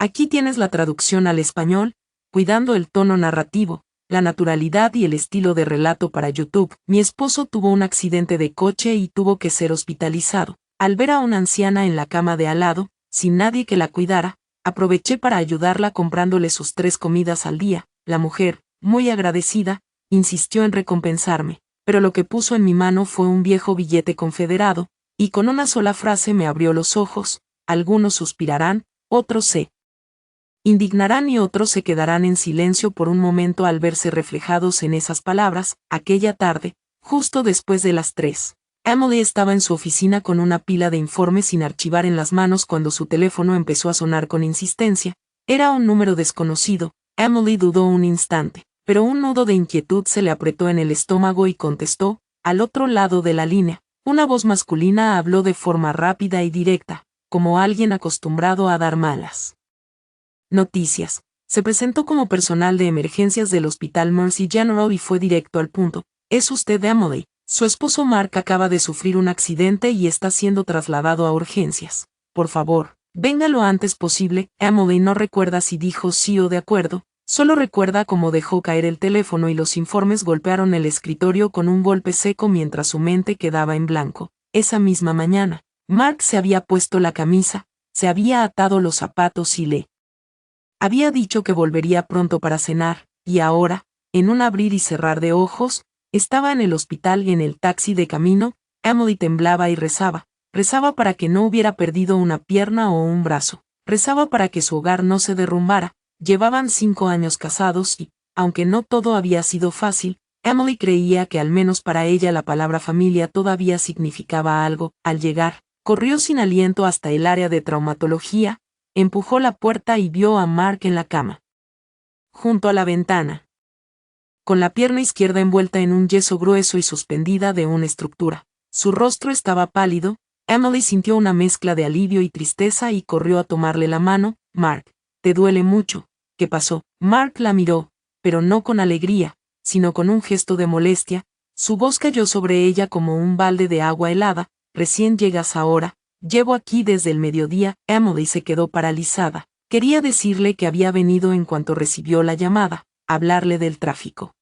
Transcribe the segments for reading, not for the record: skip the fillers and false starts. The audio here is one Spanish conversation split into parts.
Aquí tienes la traducción al español, cuidando el tono narrativo, la naturalidad y el estilo de relato para YouTube. Mi esposo tuvo un accidente de coche y tuvo que ser hospitalizado. Al ver a una anciana en la cama de al lado, sin nadie que la cuidara, aproveché para ayudarla comprándole sus 3 comidas al día. La mujer, muy agradecida, insistió en recompensarme, pero lo que puso en mi mano fue un viejo billete confederado, y con una sola frase me abrió los ojos. Algunos suspirarán, otros se indignarán y otros se quedarán en silencio por un momento al verse reflejados en esas palabras. Aquella tarde, justo después de las 3, Emily estaba en su oficina con una pila de informes sin archivar en las manos cuando su teléfono empezó a sonar con insistencia. Era un número desconocido. Emily dudó un instante, pero un nudo de inquietud se le apretó en el estómago y contestó. Al otro lado de la línea, una voz masculina habló de forma rápida y directa, como alguien acostumbrado a dar malas noticias. Se presentó como personal de emergencias del Hospital Mercy General y fue directo al punto. ¿Es usted Emily? Su esposo Mark acaba de sufrir un accidente y está siendo trasladado a urgencias. Por favor, venga lo antes posible. Emily no recuerda si dijo sí o de acuerdo, solo recuerda cómo dejó caer el teléfono y los informes golpearon el escritorio con un golpe seco mientras su mente quedaba en blanco. Esa misma mañana, Mark se había puesto la camisa, se había atado los zapatos y le había dicho que volvería pronto para cenar, y ahora, en un abrir y cerrar de ojos, estaba en el hospital y en el taxi de camino. Emily temblaba y rezaba para que no hubiera perdido una pierna o un brazo, rezaba para que su hogar no se derrumbara. Llevaban 5 años casados y, aunque no todo había sido fácil, Emily creía que al menos para ella la palabra familia todavía significaba algo. Al llegar, corrió sin aliento hasta el área de traumatología, empujó la puerta y vio a Mark en la cama, junto a la ventana, con la pierna izquierda envuelta en un yeso grueso y suspendida de una estructura. Su rostro estaba pálido. Emily sintió una mezcla de alivio y tristeza y corrió a tomarle la mano. Mark, ¿te duele mucho? ¿Qué pasó? Mark la miró, pero no con alegría, sino con un gesto de molestia. Su voz cayó sobre ella como un balde de agua helada. ¿Recién llegas ahora? Llevo aquí desde el mediodía. Emily se quedó paralizada. Quería decirle que había venido en cuanto recibió la llamada, hablarle del tráfico,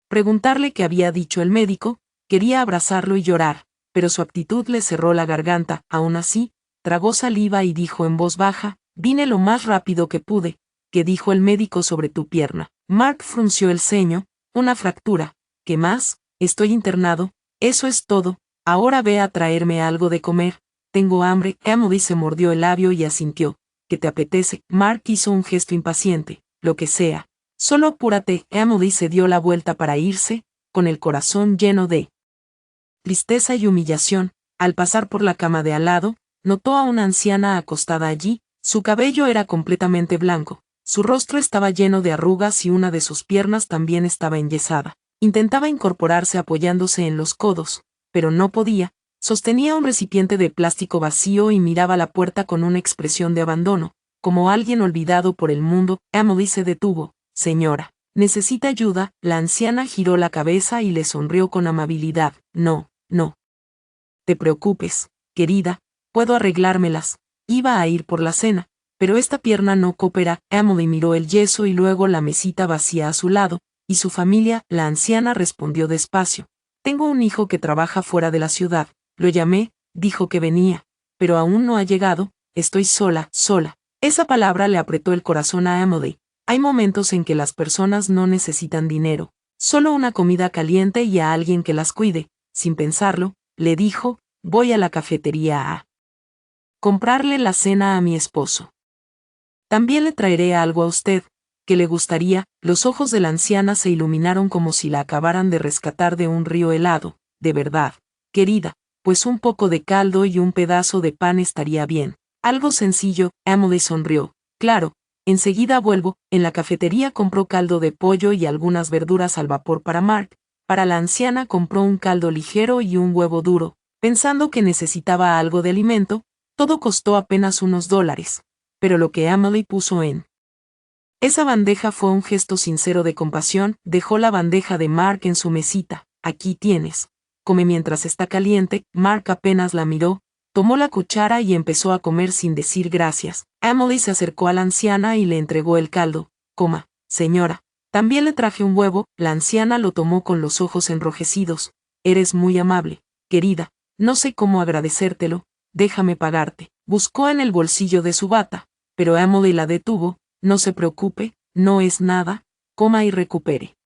preguntarle qué había dicho el médico. Quería abrazarlo y llorar, pero su actitud le cerró la garganta. Aún así, tragó saliva y dijo en voz baja, vine lo más rápido que pude. ¿Qué dijo el médico sobre tu pierna? Mark frunció el ceño. Una fractura. ¿Qué más? Estoy internado. Eso es todo. Ahora ve a traerme algo de comer. Tengo hambre. Emily se mordió el labio y asintió. ¿Qué te apetece? Mark hizo un gesto impaciente. Lo que sea. Solo apúrate. Emily se dio la vuelta para irse, con el corazón lleno de tristeza y humillación. Al pasar por la cama de al lado, notó a una anciana acostada allí. Su cabello era completamente blanco, su rostro estaba lleno de arrugas y una de sus piernas también estaba enyesada. Intentaba incorporarse apoyándose en los codos, pero no podía. Sostenía un recipiente de plástico vacío y miraba la puerta con una expresión de abandono, como alguien olvidado por el mundo. Emily se detuvo. Señora, ¿necesita ayuda? La anciana giró la cabeza y le sonrió con amabilidad. No, no te preocupes, querida, puedo arreglármelas. Iba a ir por la cena, pero esta pierna no coopera. Emily miró el yeso y luego la mesita vacía a su lado. ¿Y su familia? La anciana respondió despacio. Tengo un hijo que trabaja fuera de la ciudad. Lo llamé, dijo que venía, pero aún no ha llegado. Estoy sola. Esa palabra le apretó el corazón a Emily. Hay momentos en que las personas no necesitan dinero, solo una comida caliente y a alguien que las cuide. Sin pensarlo, le dijo, voy a la cafetería a comprarle la cena a mi esposo. También le traeré algo a usted, que le gustaría. Los ojos de la anciana se iluminaron como si la acabaran de rescatar de un río helado. De verdad, querida, pues un poco de caldo y un pedazo de pan estaría bien. Algo sencillo. Emily sonrió. Claro, enseguida vuelvo. En la cafetería compró caldo de pollo y algunas verduras al vapor para Mark. Para la anciana compró un caldo ligero y un huevo duro, pensando que necesitaba algo de alimento. Todo costó apenas unos $, pero lo que Emily puso en esa bandeja fue un gesto sincero de compasión. Dejó la bandeja de Mark en su mesita. Aquí tienes. Come mientras está caliente. Mark apenas la miró. Tomó la cuchara y empezó a comer sin decir gracias. Emily se acercó a la anciana y le entregó el caldo. Coma, señora. También le traje un huevo. La anciana lo tomó con los ojos enrojecidos. Eres muy amable, querida. No sé cómo agradecértelo. Déjame pagarte. Buscó en el bolsillo de su bata, pero Emily la detuvo. No se preocupe, no es nada. Coma y recupere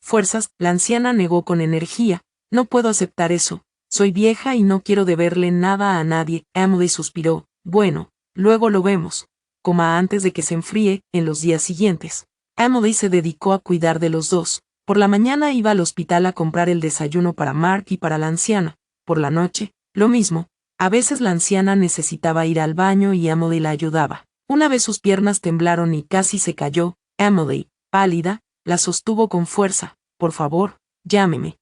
fuerzas. La anciana negó con energía. No puedo aceptar eso. Soy vieja y no quiero deberle nada a nadie. Emily suspiró. Bueno, luego lo vemos. Coma antes de que se enfríe. En los días siguientes, Emily se dedicó a cuidar de los dos. Por la mañana iba al hospital a comprar el desayuno para Mark y para la anciana. Por la noche, lo mismo. A veces la anciana necesitaba ir al baño y Emily la ayudaba. Una vez sus piernas temblaron y casi se cayó. Emily, pálida, la sostuvo con fuerza. Por favor, llámeme.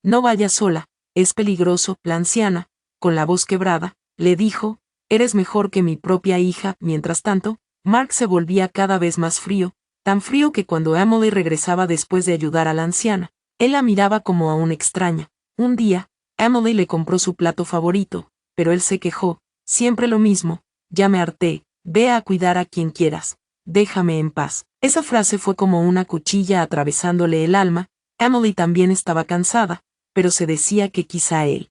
No vaya sola, es peligroso. La anciana, con la voz quebrada, le dijo, eres mejor que mi propia hija. Mientras tanto, Mark se volvía cada vez más frío, tan frío que cuando Emily regresaba después de ayudar a la anciana, él la miraba como a una extraña. Un día, Emily le compró su plato favorito, pero él se quejó, siempre lo mismo, ya me harté, ve a cuidar a quien quieras, déjame en paz. Esa frase fue como una cuchilla atravesándole el alma. Emily también estaba cansada, pero se decía que quizá él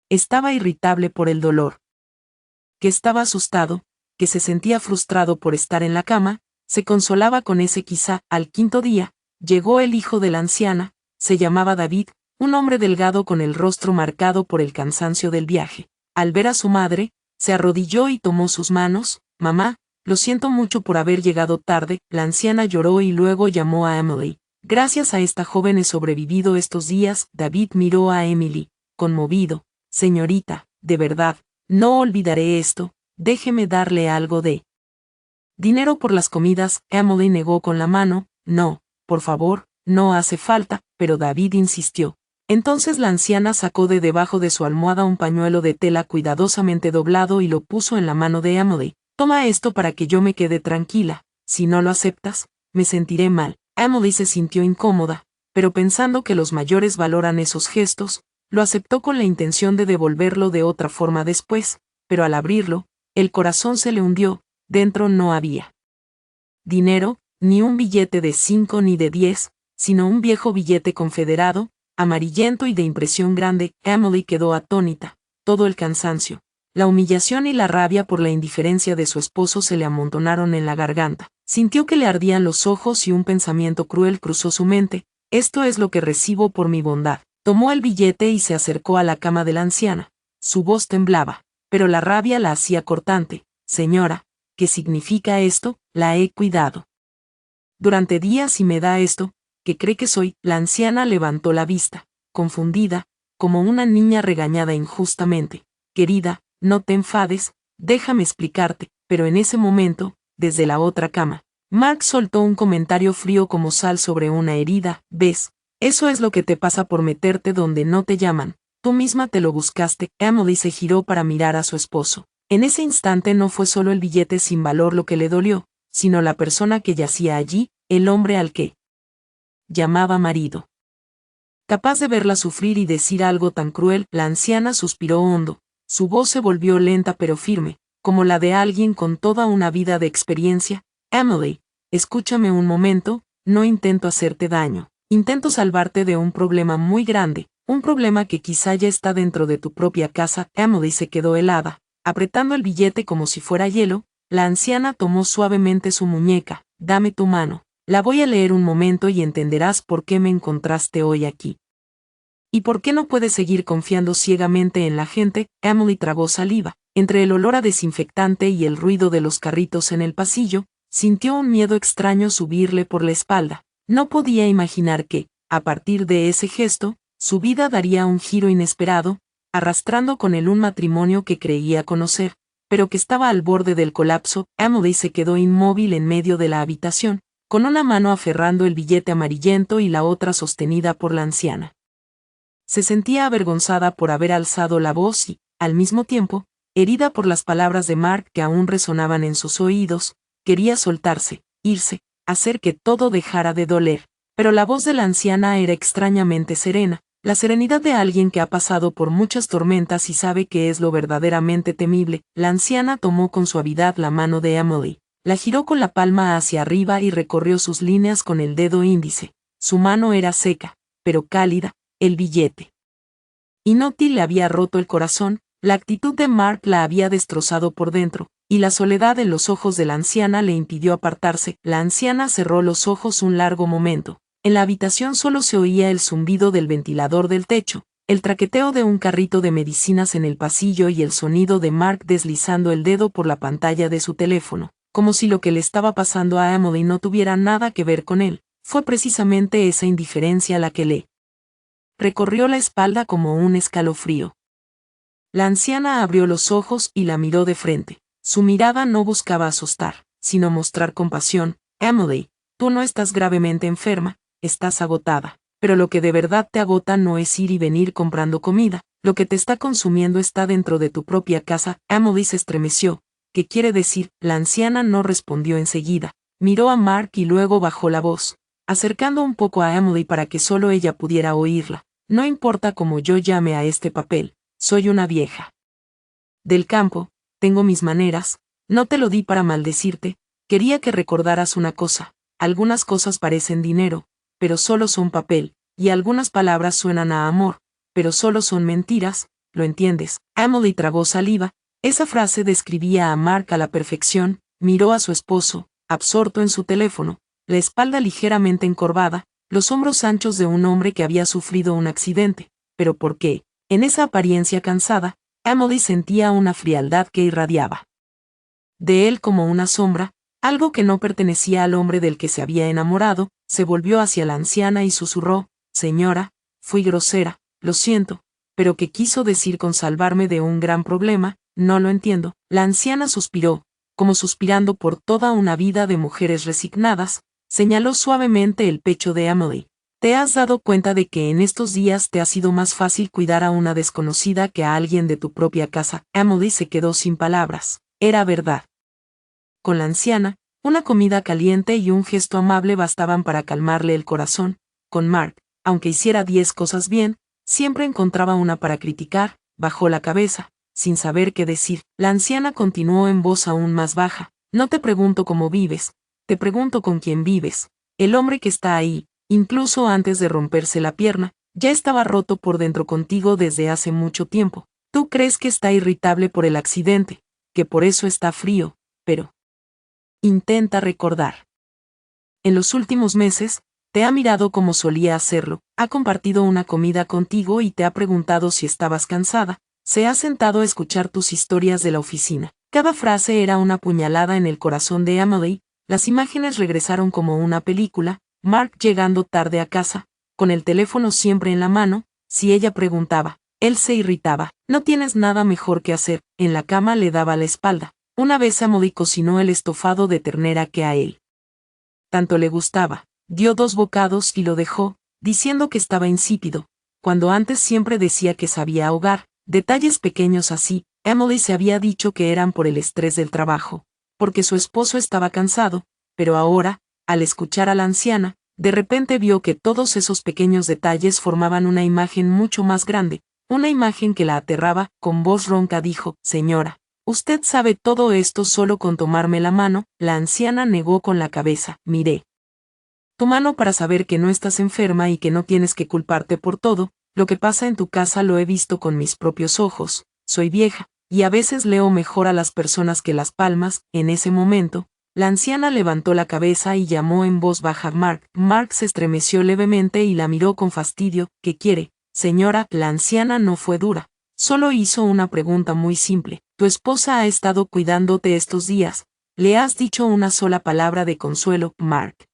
estaba irritable por el dolor, que estaba asustado, que se sentía frustrado por estar en la cama. Se consolaba con ese quizá. Al quinto día, llegó el hijo de la anciana, se llamaba David, un hombre delgado con el rostro marcado por el cansancio del viaje. Al ver a su madre, se arrodilló y tomó sus manos. Mamá, lo siento mucho por haber llegado tarde. La anciana lloró y luego llamó a Emily. Gracias a esta joven he sobrevivido estos días. David miró a Emily, conmovido. Señorita, de verdad, no olvidaré esto, déjeme darle algo de dinero por las comidas. Emily negó con la mano. No, por favor, no hace falta, pero David insistió. Entonces la anciana sacó de debajo de su almohada un pañuelo de tela cuidadosamente doblado y lo puso en la mano de Emily. Toma esto para que yo me quede tranquila. Si no lo aceptas, me sentiré mal. Emily se sintió incómoda, pero pensando que los mayores valoran esos gestos, lo aceptó con la intención de devolverlo de otra forma después, pero al abrirlo, el corazón se le hundió. Dentro no había dinero, ni un billete de 5 ni de 10, sino un viejo billete confederado, amarillento y de impresión grande. Emily quedó atónita. Todo el cansancio, la humillación y la rabia por la indiferencia de su esposo se le amontonaron en la garganta. Sintió que le ardían los ojos y un pensamiento cruel cruzó su mente. Esto es lo que recibo por mi bondad. Tomó el billete y se acercó a la cama de la anciana. Su voz temblaba, pero la rabia la hacía cortante. Señora, ¿qué significa esto? La he cuidado durante días y me da esto, ¿qué cree que soy? La anciana levantó la vista, confundida, como una niña regañada injustamente. Querida, no te enfades, déjame explicarte. Pero en ese momento, desde la otra cama, Mark soltó un comentario frío como sal sobre una herida. ¿Ves? Eso es lo que te pasa por meterte donde no te llaman. Tú misma te lo buscaste. Emily se giró para mirar a su esposo. En ese instante no fue solo el billete sin valor lo que le dolió, sino la persona que yacía allí, el hombre al que llamaba marido. Capaz de verla sufrir y decir algo tan cruel, la anciana suspiró hondo. Su voz se volvió lenta pero firme, como la de alguien con toda una vida de experiencia. Emily, escúchame un momento, no intento hacerte daño. Intento salvarte de un problema muy grande, un problema que quizá ya está dentro de tu propia casa. Emily se quedó helada, apretando el billete como si fuera hielo. La anciana tomó suavemente su muñeca. Dame tu mano. La voy a leer un momento y entenderás por qué me encontraste hoy aquí. ¿Y por qué no puedes seguir confiando ciegamente en la gente? Emily tragó saliva. Entre el olor a desinfectante y el ruido de los carritos en el pasillo, sintió un miedo extraño subirle por la espalda. No podía imaginar que, a partir de ese gesto, su vida daría un giro inesperado, arrastrando con él un matrimonio que creía conocer, pero que estaba al borde del colapso. Emily se quedó inmóvil en medio de la habitación, con una mano aferrando el billete amarillento y la otra sostenida por la anciana. Se sentía avergonzada por haber alzado la voz y, al mismo tiempo, herida por las palabras de Mark que aún resonaban en sus oídos, quería soltarse, irse, hacer que todo dejara de doler. Pero la voz de la anciana era extrañamente serena. La serenidad de alguien que ha pasado por muchas tormentas y sabe qué es lo verdaderamente temible. La anciana tomó con suavidad la mano de Emily, la giró con la palma hacia arriba y recorrió sus líneas con el dedo índice. Su mano era seca, pero cálida. El billete inútil le había roto el corazón, la actitud de Mark la había destrozado por dentro, y la soledad en los ojos de la anciana le impidió apartarse. La anciana cerró los ojos un largo momento. En la habitación solo se oía el zumbido del ventilador del techo, el traqueteo de un carrito de medicinas en el pasillo y el sonido de Mark deslizando el dedo por la pantalla de su teléfono, como si lo que le estaba pasando a Emily no tuviera nada que ver con él. Fue precisamente esa indiferencia la que le recorrió la espalda como un escalofrío. La anciana abrió los ojos y la miró de frente. Su mirada no buscaba asustar, sino mostrar compasión. Emily, tú no estás gravemente enferma, estás agotada. Pero lo que de verdad te agota no es ir y venir comprando comida, lo que te está consumiendo está dentro de tu propia casa. Emily se estremeció. ¿Qué quiere decir? La anciana no respondió enseguida. Miró a Mark y luego bajó la voz, acercando un poco a Emily para que solo ella pudiera oírla. No importa cómo yo llame a este papel, soy una vieja del campo, tengo mis maneras, no te lo di para maldecirte, quería que recordaras una cosa, algunas cosas parecen dinero, pero solo son papel, y algunas palabras suenan a amor, pero solo son mentiras, ¿lo entiendes? Emily tragó saliva, esa frase describía a Mark a la perfección. Miró a su esposo, absorto en su teléfono, la espalda ligeramente encorvada, los hombros anchos de un hombre que había sufrido un accidente. ¿Pero por qué? En esa apariencia cansada, Emily sentía una frialdad que irradiaba de él como una sombra, algo que no pertenecía al hombre del que se había enamorado. Se volvió hacia la anciana y susurró: señora, fui grosera, lo siento, pero ¿qué quiso decir con salvarme de un gran problema? No lo entiendo. La anciana suspiró, como suspirando por toda una vida de mujeres resignadas, señaló suavemente el pecho de Emily. ¿Te has dado cuenta de que en estos días te ha sido más fácil cuidar a una desconocida que a alguien de tu propia casa? Emily se quedó sin palabras. Era verdad. Con la anciana, una comida caliente y un gesto amable bastaban para calmarle el corazón. Con Mark, aunque hiciera 10 cosas bien, siempre encontraba una para criticar. Bajó la cabeza, sin saber qué decir. La anciana continuó en voz aún más baja: no te pregunto cómo vives, te pregunto con quién vives. El hombre que está ahí, incluso antes de romperse la pierna, ya estaba roto por dentro contigo desde hace mucho tiempo. Tú crees que está irritable por el accidente, que por eso está frío, pero intenta recordar. En los últimos meses, te ha mirado como solía hacerlo, ha compartido una comida contigo y te ha preguntado si estabas cansada, se ha sentado a escuchar tus historias de la oficina. Cada frase era una puñalada en el corazón de Emily. Las imágenes regresaron como una película: Mark llegando tarde a casa, con el teléfono siempre en la mano. Si ella preguntaba, él se irritaba. No tienes nada mejor que hacer. En la cama le daba la espalda. Una vez Emily cocinó el estofado de ternera que a él tanto le gustaba. Dio 2 bocados y lo dejó, diciendo que estaba insípido, cuando antes siempre decía que sabía ahogar. Detalles pequeños así. Emily se había dicho que eran por el estrés del trabajo, porque su esposo estaba cansado, pero ahora, al escuchar a la anciana, de repente vio que todos esos pequeños detalles formaban una imagen mucho más grande, una imagen que la aterraba. Con voz ronca dijo: señora, usted sabe todo esto solo con tomarme la mano. La anciana negó con la cabeza. Miré tu mano para saber que no estás enferma y que no tienes que culparte por todo. Lo que pasa en tu casa lo he visto con mis propios ojos. Soy vieja, y a veces leo mejor a las personas que las palmas. En ese momento, la anciana levantó la cabeza y llamó en voz baja a Mark. Mark se estremeció levemente y la miró con fastidio. ¿Qué quiere, señora? La anciana no fue dura. Solo hizo una pregunta muy simple. Tu esposa ha estado cuidándote estos días. ¿Le has dicho una sola palabra de consuelo? Mark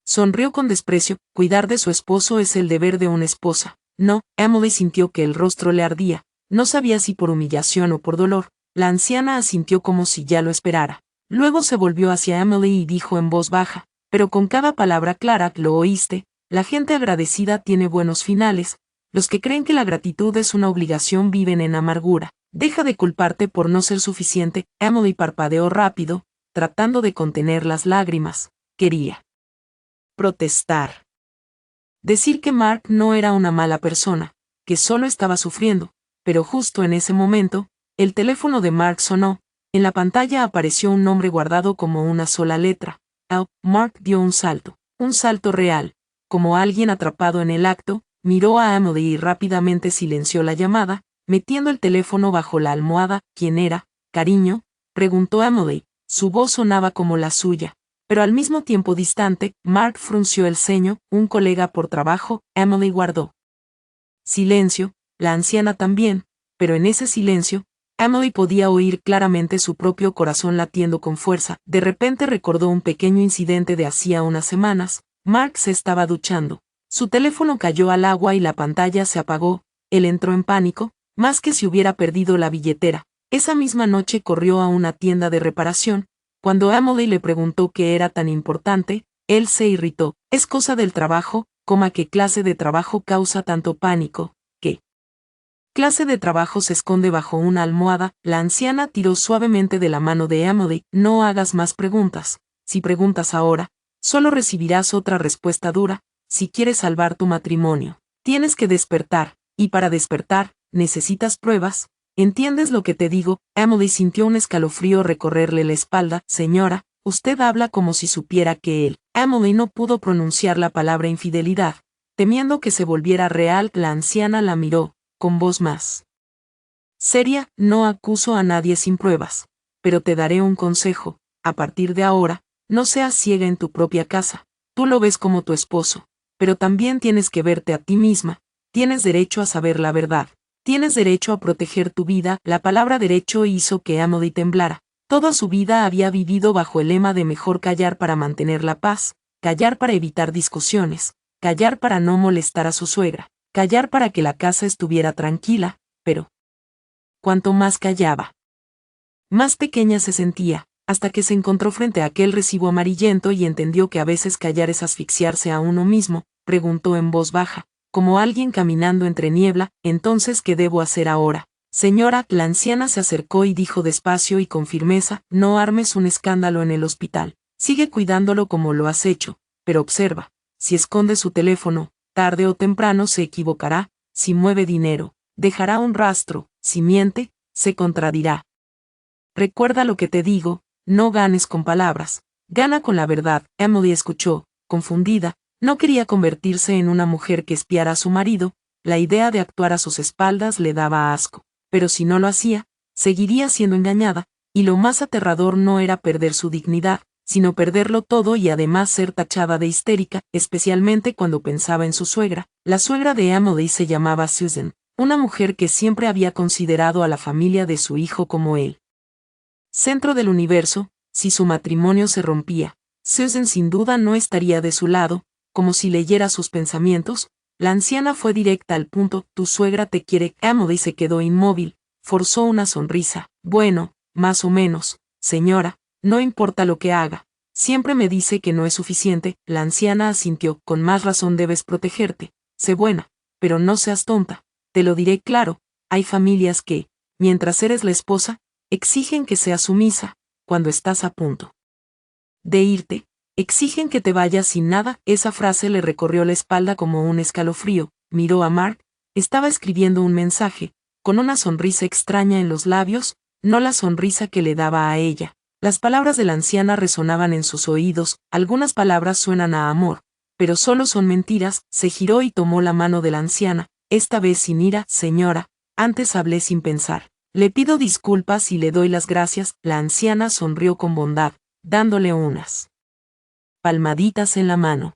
sonrió con desprecio. Cuidar de su esposo es el deber de una esposa. No. Emily sintió que el rostro le ardía. No sabía si por humillación o por dolor. La anciana asintió como si ya lo esperara. Luego se volvió hacia Emily y dijo en voz baja, pero con cada palabra clara: ¿lo oíste? La gente agradecida tiene buenos finales. Los que creen que la gratitud es una obligación viven en amargura. Deja de culparte por no ser suficiente. Emily parpadeó rápido, tratando de contener las lágrimas. Quería protestar, Decir que Mark no era una mala persona, que solo estaba sufriendo, pero justo en ese momento, el teléfono de Mark sonó. En la pantalla apareció un nombre guardado como una sola letra. Mark dio un salto real, como alguien atrapado en el acto, miró a Emily y rápidamente silenció la llamada, metiendo el teléfono bajo la almohada. ¿Quién era, cariño?, preguntó Emily. Su voz sonaba como la suya, pero al mismo tiempo distante. Mark frunció el ceño. Un colega por trabajo. Emily guardó silencio, la anciana también, pero en ese silencio, Emily podía oír claramente su propio corazón latiendo con fuerza. De repente recordó un pequeño incidente de hacía unas semanas. Mark se estaba duchando. Su teléfono cayó al agua y la pantalla se apagó. Él entró en pánico, más que si hubiera perdido la billetera. Esa misma noche corrió a una tienda de reparación. Cuando Emily le preguntó qué era tan importante, él se irritó. Es cosa del trabajo, ¿qué clase de trabajo causa tanto pánico? ¿Qué clase de trabajo se esconde bajo una almohada? La anciana tiró suavemente de la mano de Emily. No hagas más preguntas. Si preguntas ahora, solo recibirás otra respuesta dura. Si quieres salvar tu matrimonio, tienes que despertar, y para despertar, necesitas pruebas. ¿Entiendes lo que te digo? Emily sintió un escalofrío recorrerle la espalda. Señora, usted habla como si supiera que él. Emily no pudo pronunciar la palabra infidelidad. Temiendo que se volviera real, la anciana la miró, con voz más seria. No acuso a nadie sin pruebas, pero te daré un consejo. A partir de ahora, no seas ciega en tu propia casa. Tú lo ves como tu esposo, pero también tienes que verte a ti misma. Tienes derecho a saber la verdad. Tienes derecho a proteger tu vida. La palabra derecho hizo que Emily temblara. Toda su vida había vivido bajo el lema de mejor callar para mantener la paz, callar para evitar discusiones, callar para no molestar a su suegra, callar para que la casa estuviera tranquila, pero cuanto más callaba, más pequeña se sentía, hasta que se encontró frente a aquel recibo amarillento y entendió que a veces callar es asfixiarse a uno mismo. Preguntó en voz baja, como alguien caminando entre niebla. Entonces, ¿qué debo hacer ahora? Señora, la anciana se acercó y dijo despacio y con firmeza, no armes un escándalo en el hospital. Sigue cuidándolo como lo has hecho, pero observa, si esconde su teléfono, tarde o temprano se equivocará. Si mueve dinero, dejará un rastro. Si miente, se contradirá. Recuerda lo que te digo, no ganes con palabras, gana con la verdad. Emily escuchó, confundida. No quería convertirse en una mujer que espiara a su marido. La idea de actuar a sus espaldas le daba asco. Pero si no lo hacía, seguiría siendo engañada, y lo más aterrador no era perder su dignidad, sino perderlo todo y además ser tachada de histérica, especialmente cuando pensaba en su suegra. La suegra de Emily se llamaba Susan, una mujer que siempre había considerado a la familia de su hijo como el centro del universo. Si su matrimonio se rompía, Susan sin duda no estaría de su lado. Como si leyera sus pensamientos, la anciana fue directa al punto. Tu suegra te quiere. Emily se quedó inmóvil, forzó una sonrisa. Bueno, más o menos, señora, no importa lo que haga. Siempre me dice que no es suficiente. La anciana asintió. Con más razón debes protegerte. Sé buena, pero no seas tonta. Te lo diré claro, hay familias que, mientras eres la esposa, exigen que seas sumisa. Cuando estás a punto de irte, exigen que te vayas sin nada. Esa frase le recorrió la espalda como un escalofrío. Miró a Mark. Estaba escribiendo un mensaje, con una sonrisa extraña en los labios, no la sonrisa que le daba a ella. Las palabras de la anciana resonaban en sus oídos. Algunas palabras suenan a amor, pero solo son mentiras. Se giró y tomó la mano de la anciana, esta vez sin ira. Señora, antes hablé sin pensar. Le pido disculpas y le doy las gracias. La anciana sonrió con bondad, dándole unas palmaditas en la mano.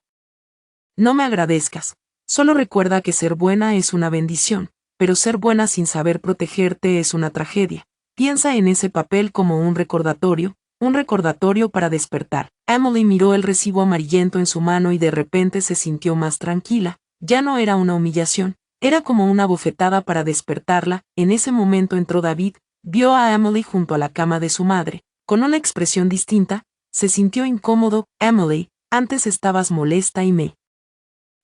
No me agradezcas. Solo recuerda que ser buena es una bendición, pero ser buena sin saber protegerte es una tragedia. Piensa en ese papel como un recordatorio para despertar. Emily miró el recibo amarillento en su mano y de repente se sintió más tranquila. Ya no era una humillación, era como una bofetada para despertarla. En ese momento entró David, vio a Emily junto a la cama de su madre, con una expresión distinta. Se sintió incómodo. Emily, antes estabas molesta y me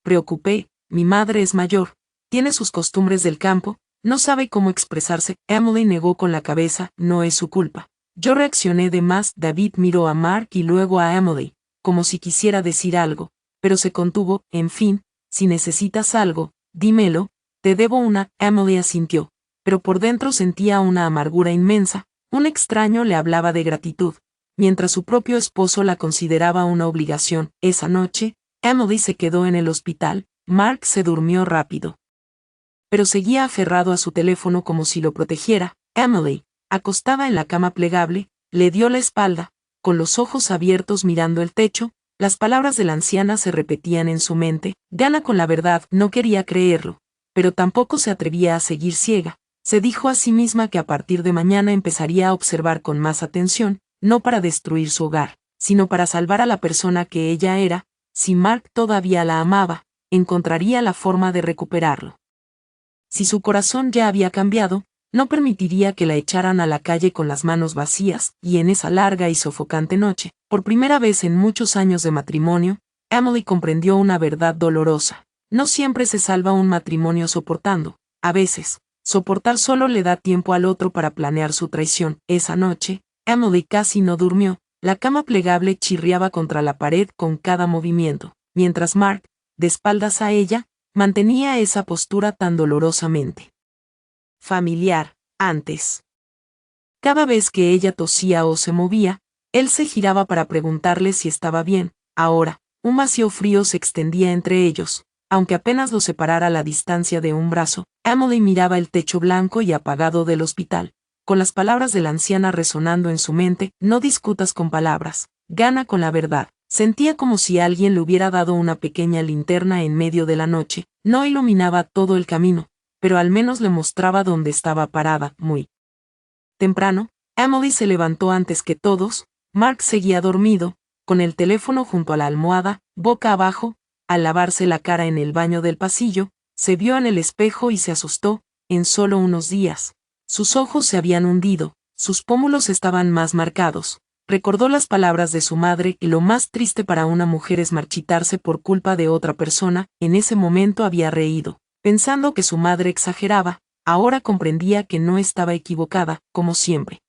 preocupé. Mi madre es mayor, tiene sus costumbres del campo, no sabe cómo expresarse. Emily negó con la cabeza. No es su culpa. Yo reaccioné de más. David miró a Mark y luego a Emily, como si quisiera decir algo, pero se contuvo. En fin, Si necesitas algo, dímelo, te debo una. Emily asintió, pero por dentro sentía una amargura inmensa. Un extraño le hablaba de gratitud, mientras su propio esposo la consideraba una obligación. Esa noche, Emily se quedó en el hospital. Mark se durmió rápido, pero seguía aferrado a su teléfono como si lo protegiera. Emily, acostada en la cama plegable, le dio la espalda, con los ojos abiertos mirando el techo. Las palabras de la anciana se repetían en su mente. Gana con la verdad. No quería creerlo, pero tampoco se atrevía a seguir ciega. Se dijo a sí misma que a partir de mañana empezaría a observar con más atención, no para destruir su hogar, sino para salvar a la persona que ella era. Si Mark todavía la amaba, encontraría la forma de recuperarlo. Si su corazón ya había cambiado, no permitiría que la echaran a la calle con las manos vacías. Y en esa larga y sofocante noche, por primera vez en muchos años de matrimonio, Emily comprendió una verdad dolorosa. No siempre se salva un matrimonio soportando. A veces, soportar solo le da tiempo al otro para planear su traición. Esa noche, Emily casi no durmió. La cama plegable chirriaba contra la pared con cada movimiento, mientras Mark, de espaldas a ella, mantenía esa postura tan dolorosamente familiar. Antes, cada vez que ella tosía o se movía, él se giraba para preguntarle si estaba bien. Ahora, un vacío frío se extendía entre ellos, aunque apenas los separara la distancia de un brazo. Emily miraba el techo blanco y apagado del hospital, con las palabras de la anciana resonando en su mente. No discutas con palabras, gana con la verdad. Sentía como si alguien le hubiera dado una pequeña linterna en medio de la noche. No iluminaba todo el camino, pero al menos le mostraba dónde estaba parada. Muy temprano, Emily se levantó antes que todos. Mark seguía dormido, con el teléfono junto a la almohada, boca abajo. Al lavarse la cara en el baño del pasillo, se vio en el espejo y se asustó. En solo unos días, sus ojos se habían hundido, sus pómulos estaban más marcados. Recordó las palabras de su madre, y lo más triste para una mujer es marchitarse por culpa de otra persona. En ese momento había reído, pensando que su madre exageraba. Ahora comprendía que no estaba equivocada, como siempre.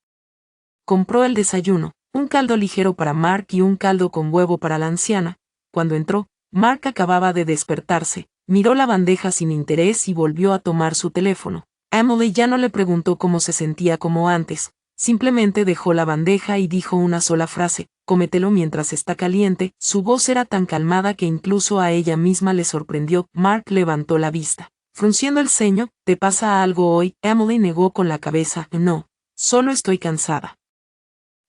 Compró el desayuno, un caldo ligero para Mark y un caldo con huevo para la anciana. Cuando entró, Mark acababa de despertarse, miró la bandeja sin interés y volvió a tomar su teléfono. Emily ya no le preguntó cómo se sentía como antes, simplemente dejó la bandeja y dijo una sola frase: cómetelo mientras está caliente. Su voz era tan calmada que incluso a ella misma le sorprendió. Mark levantó la vista, frunciendo el ceño. ¿Te pasa algo hoy? Emily negó con la cabeza. No, solo estoy cansada.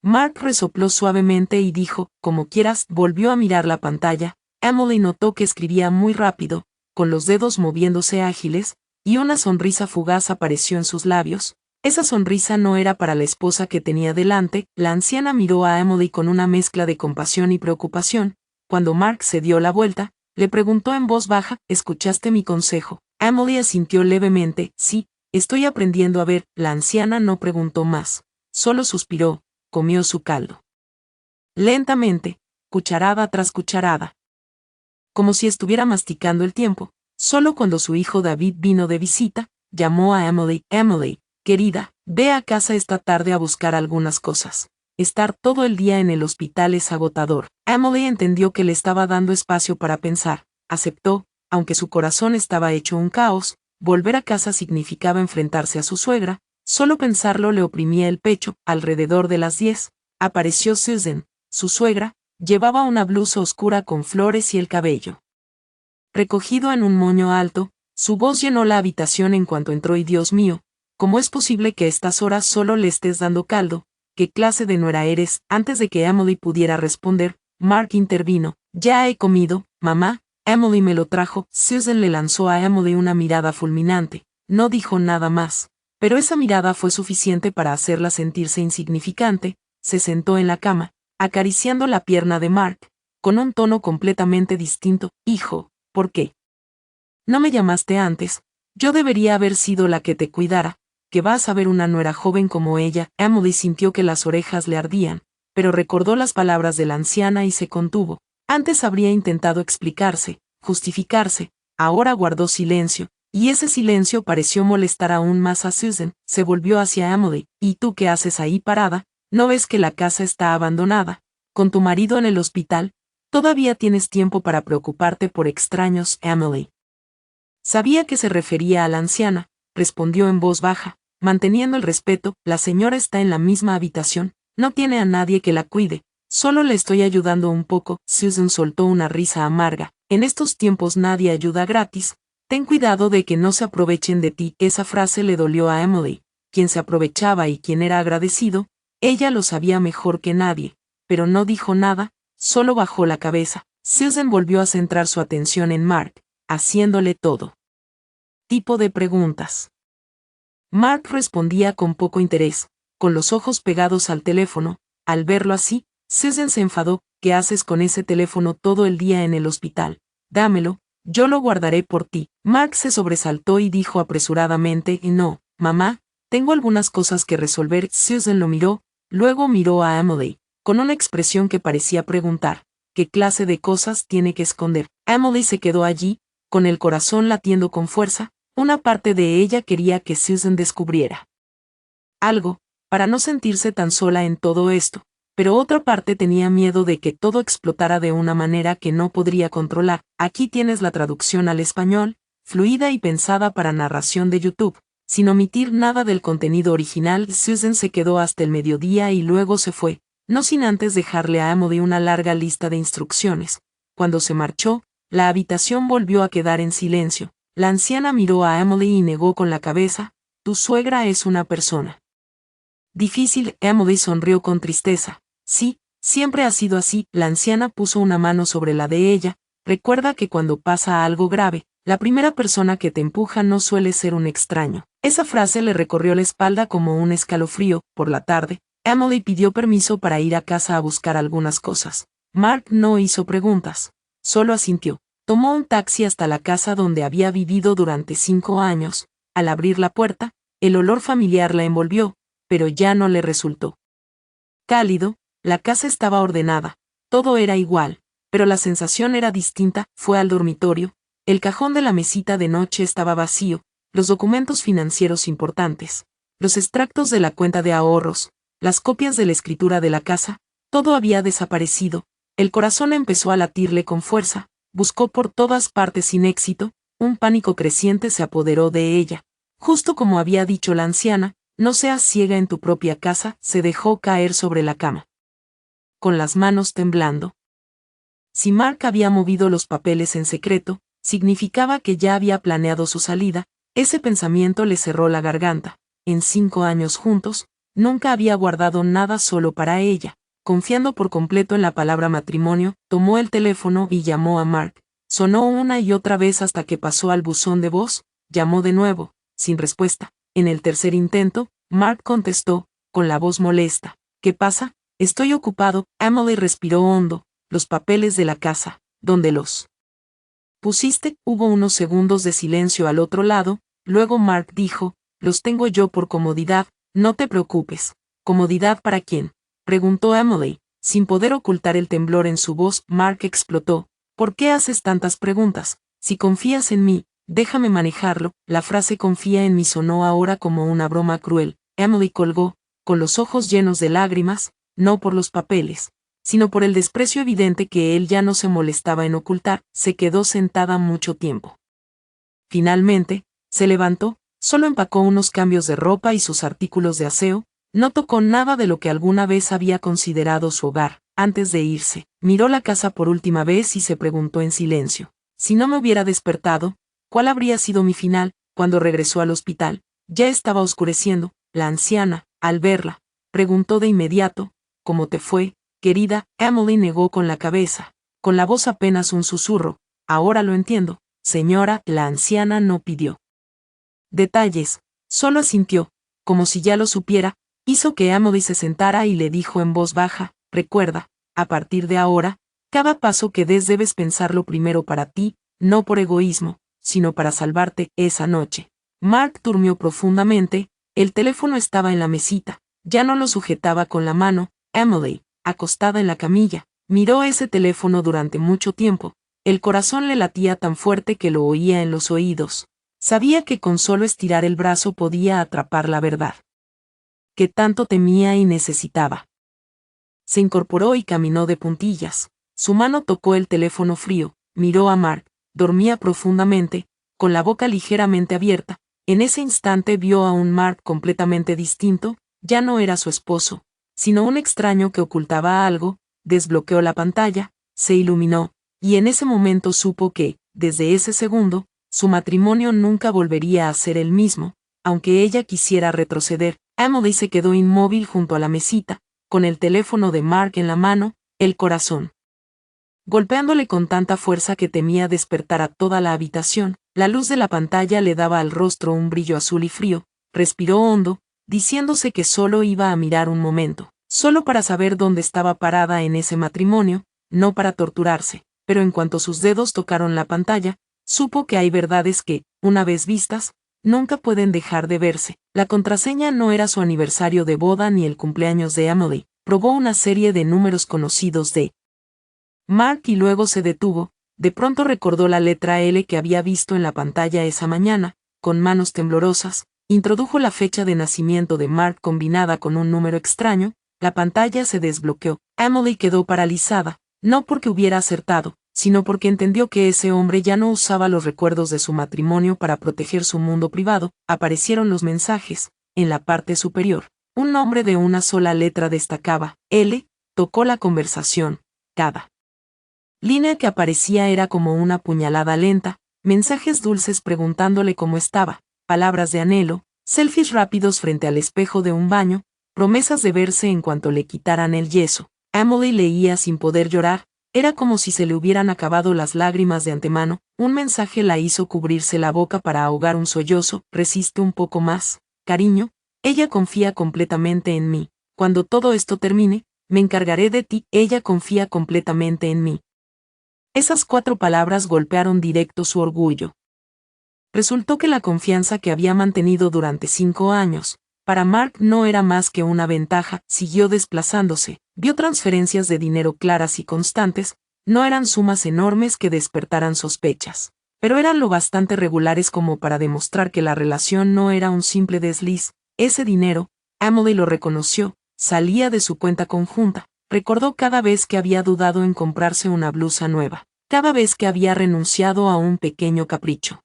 Mark resopló suavemente y dijo, como quieras. Volvió a mirar la pantalla. Emily notó que escribía muy rápido, con los dedos moviéndose ágiles, y una sonrisa fugaz apareció en sus labios. Esa sonrisa no era para la esposa que tenía delante. La anciana miró a Emily con una mezcla de compasión y preocupación. Cuando Mark se dio la vuelta, le preguntó en voz baja, ¿escuchaste mi consejo? Emily asintió levemente. Sí, estoy aprendiendo a ver. La anciana no preguntó más, solo suspiró, comió su caldo lentamente, cucharada tras cucharada, como si estuviera masticando el tiempo. Solo cuando su hijo David vino de visita, llamó a Emily. Emily, querida, ve a casa esta tarde a buscar algunas cosas. Estar todo el día en el hospital es agotador. Emily entendió que le estaba dando espacio para pensar. Aceptó, aunque su corazón estaba hecho un caos. Volver a casa significaba enfrentarse a su suegra. Solo pensarlo le oprimía el pecho. Alrededor de las 10, apareció Susan, su suegra. Llevaba una blusa oscura con flores y el cabello recogido en un moño alto. Su voz llenó la habitación en cuanto entró. Y Dios mío, ¿cómo es posible que a estas horas solo le estés dando caldo? ¿Qué clase de nuera eres? Antes de que Emily pudiera responder, Mark intervino. Ya he comido, mamá. Emily me lo trajo. Susan le lanzó a Emily una mirada fulminante. No dijo nada más, pero esa mirada fue suficiente para hacerla sentirse insignificante. Se sentó en la cama, acariciando la pierna de Mark, con un tono completamente distinto. Hijo, ¿por qué no me llamaste antes? Yo debería haber sido la que te cuidara. Que vas a ver una nuera joven como ella. Emily sintió que las orejas le ardían, pero recordó las palabras de la anciana y se contuvo. Antes habría intentado explicarse, justificarse. Ahora guardó silencio, y ese silencio pareció molestar aún más a Susan. Se volvió hacia Emily. ¿Y tú qué haces ahí parada? ¿No ves que la casa está abandonada? Con tu marido en el hospital, Todavía tienes tiempo para preocuparte por extraños, Emily. Sabía que se refería a la anciana, respondió en voz baja, manteniendo el respeto. La señora está en la misma habitación, no tiene a nadie que la cuide, solo le estoy ayudando un poco. Susan soltó una risa amarga. En estos tiempos nadie ayuda gratis. Ten cuidado de que no se aprovechen de ti. Esa frase le dolió a Emily. Quien se aprovechaba y quien era agradecido, ella lo sabía mejor que nadie, pero no dijo nada, solo bajó la cabeza. Susan volvió a centrar su atención en Mark, haciéndole todo tipo de preguntas. Mark respondía con poco interés, con los ojos pegados al teléfono. Al verlo así, Susan se enfadó. ¿Qué haces con ese teléfono todo el día en el hospital? Dámelo, yo lo guardaré por ti. Mark se sobresaltó y dijo apresuradamente: no, mamá, tengo algunas cosas que resolver. Susan lo miró, luego miró a Emily, con una expresión que parecía preguntar, ¿qué clase de cosas tiene que esconder? Emily se quedó allí, con el corazón latiendo con fuerza. Una parte de ella quería que Susan descubriera algo, para no sentirse tan sola en todo esto, pero otra parte tenía miedo de que todo explotara de una manera que no podría controlar. Aquí tienes la traducción al español, fluida y pensada para narración de YouTube. Sin omitir nada del contenido original, Susan se quedó hasta el mediodía y luego se fue, no sin antes dejarle a Emily una larga lista de instrucciones. Cuando se marchó, la habitación volvió a quedar en silencio. La anciana miró a Emily y negó con la cabeza: tu suegra es una persona difícil. Emily sonrió con tristeza. Sí, siempre ha sido así. La anciana puso una mano sobre la de ella. Recuerda que cuando pasa algo grave, la primera persona que te empuja no suele ser un extraño. Esa frase le recorrió la espalda como un escalofrío. Por la tarde, Emily pidió permiso para ir a casa a buscar algunas cosas. Mark no hizo preguntas, solo asintió. Tomó un taxi hasta la casa donde había vivido durante 5 años. Al abrir la puerta, el olor familiar la envolvió, pero ya no le resultó cálido. La casa estaba ordenada, todo era igual, pero la sensación era distinta. Fue al dormitorio, el cajón de la mesita de noche estaba vacío, los documentos financieros importantes, los extractos de la cuenta de ahorros, las copias de la escritura de la casa, todo había desaparecido. El corazón empezó a latirle con fuerza, buscó por todas partes sin éxito. Un pánico creciente se apoderó de ella. Justo como había dicho la anciana, no seas ciega en tu propia casa. Se dejó caer sobre la cama, con las manos temblando. Si Mark había movido los papeles en secreto, significaba que ya había planeado su salida. Ese pensamiento le cerró la garganta. En 5 años juntos, nunca había guardado nada solo para ella. Confiando por completo en la palabra matrimonio, tomó el teléfono y llamó a Mark. Sonó una y otra vez hasta que pasó al buzón de voz. Llamó de nuevo, sin respuesta. En el tercer intento, Mark contestó, con la voz molesta. ¿Qué pasa? Estoy ocupado. Emily respiró hondo. Los papeles de la casa, ¿dónde los pusiste? Hubo unos segundos de silencio al otro lado, luego Mark dijo: los tengo yo por comodidad. No te preocupes. ¿Comodidad para quién?, preguntó Emily, sin poder ocultar el temblor en su voz. Mark explotó. ¿Por qué haces tantas preguntas? Si confías en mí, déjame manejarlo. La frase confía en mí sonó ahora como una broma cruel. Emily colgó, con los ojos llenos de lágrimas, no por los papeles, sino por el desprecio evidente que él ya no se molestaba en ocultar. Se quedó sentada mucho tiempo. Finalmente, se levantó, solo empacó unos cambios de ropa y sus artículos de aseo. No tocó nada de lo que alguna vez había considerado su hogar. Antes de irse, miró la casa por última vez y se preguntó en silencio: si no me hubiera despertado, ¿cuál habría sido mi final? Cuando regresó al hospital, ya estaba oscureciendo. La anciana, al verla, preguntó de inmediato: ¿cómo te fue, querida? Emily negó con la cabeza, con la voz apenas un susurro: ahora lo entiendo, señora. La anciana no pidió detalles, solo asintió, como si ya lo supiera. Hizo que Emily se sentara y le dijo en voz baja: recuerda, a partir de ahora, cada paso que des debes pensarlo primero para ti, no por egoísmo, sino para salvarte. Esa noche, Mark durmió profundamente. El teléfono estaba en la mesita, ya no lo sujetaba con la mano. Emily, acostada en la camilla, miró ese teléfono durante mucho tiempo. El corazón le latía tan fuerte que lo oía en los oídos. Sabía que con solo estirar el brazo podía atrapar la verdad que tanto temía y necesitaba. Se incorporó y caminó de puntillas, Su mano tocó el teléfono frío, miró a Mark, dormía profundamente, con la boca ligeramente abierta. En ese instante vio a un Mark completamente distinto, ya no era su esposo, sino un extraño que ocultaba algo. Desbloqueó la pantalla, se iluminó, y en ese momento supo que, desde ese segundo, su matrimonio nunca volvería a ser el mismo, aunque ella quisiera retroceder. Emily se quedó inmóvil junto a la mesita, con el teléfono de Mark en la mano, el corazón golpeándole con tanta fuerza que temía despertar a toda la habitación. La luz de la pantalla le daba al rostro un brillo azul y frío. Respiró hondo, diciéndose que solo iba a mirar un momento, solo para saber dónde estaba parada en ese matrimonio, no para torturarse. Pero en cuanto sus dedos tocaron la pantalla, supo que hay verdades que, una vez vistas, nunca pueden dejar de verse. La contraseña no era su aniversario de boda ni el cumpleaños de Emily. Probó una serie de números conocidos de Mark y luego se detuvo. De pronto recordó la letra L que había visto en la pantalla esa mañana. Con manos temblorosas, introdujo la fecha de nacimiento de Mark combinada con un número extraño. La pantalla se desbloqueó. Emily quedó paralizada, no porque hubiera acertado, sino porque entendió que ese hombre ya no usaba los recuerdos de su matrimonio para proteger su mundo privado. Aparecieron los mensajes. En la parte superior, un nombre de una sola letra destacaba. L. Tocó la conversación. Cada línea que aparecía era como una puñalada lenta, mensajes dulces preguntándole cómo estaba, palabras de anhelo, selfies rápidos frente al espejo de un baño, promesas de verse en cuanto le quitaran el yeso. Emily leía sin poder llorar, era como si se le hubieran acabado las lágrimas de antemano. Un mensaje la hizo cubrirse la boca para ahogar un sollozo. Resiste un poco más, cariño, ella confía completamente en mí. Cuando todo esto termine, me encargaré de ti. Ella confía completamente en mí. Esas 4 palabras golpearon directo su orgullo. Resultó que la confianza que había mantenido durante 5 años, para Mark no era más que una ventaja. Siguió desplazándose, vio transferencias de dinero claras y constantes, no eran sumas enormes que despertaran sospechas, pero eran lo bastante regulares como para demostrar que la relación no era un simple desliz. Ese dinero, Emily lo reconoció, salía de su cuenta conjunta. Recordó cada vez que había dudado en comprarse una blusa nueva, cada vez que había renunciado a un pequeño capricho,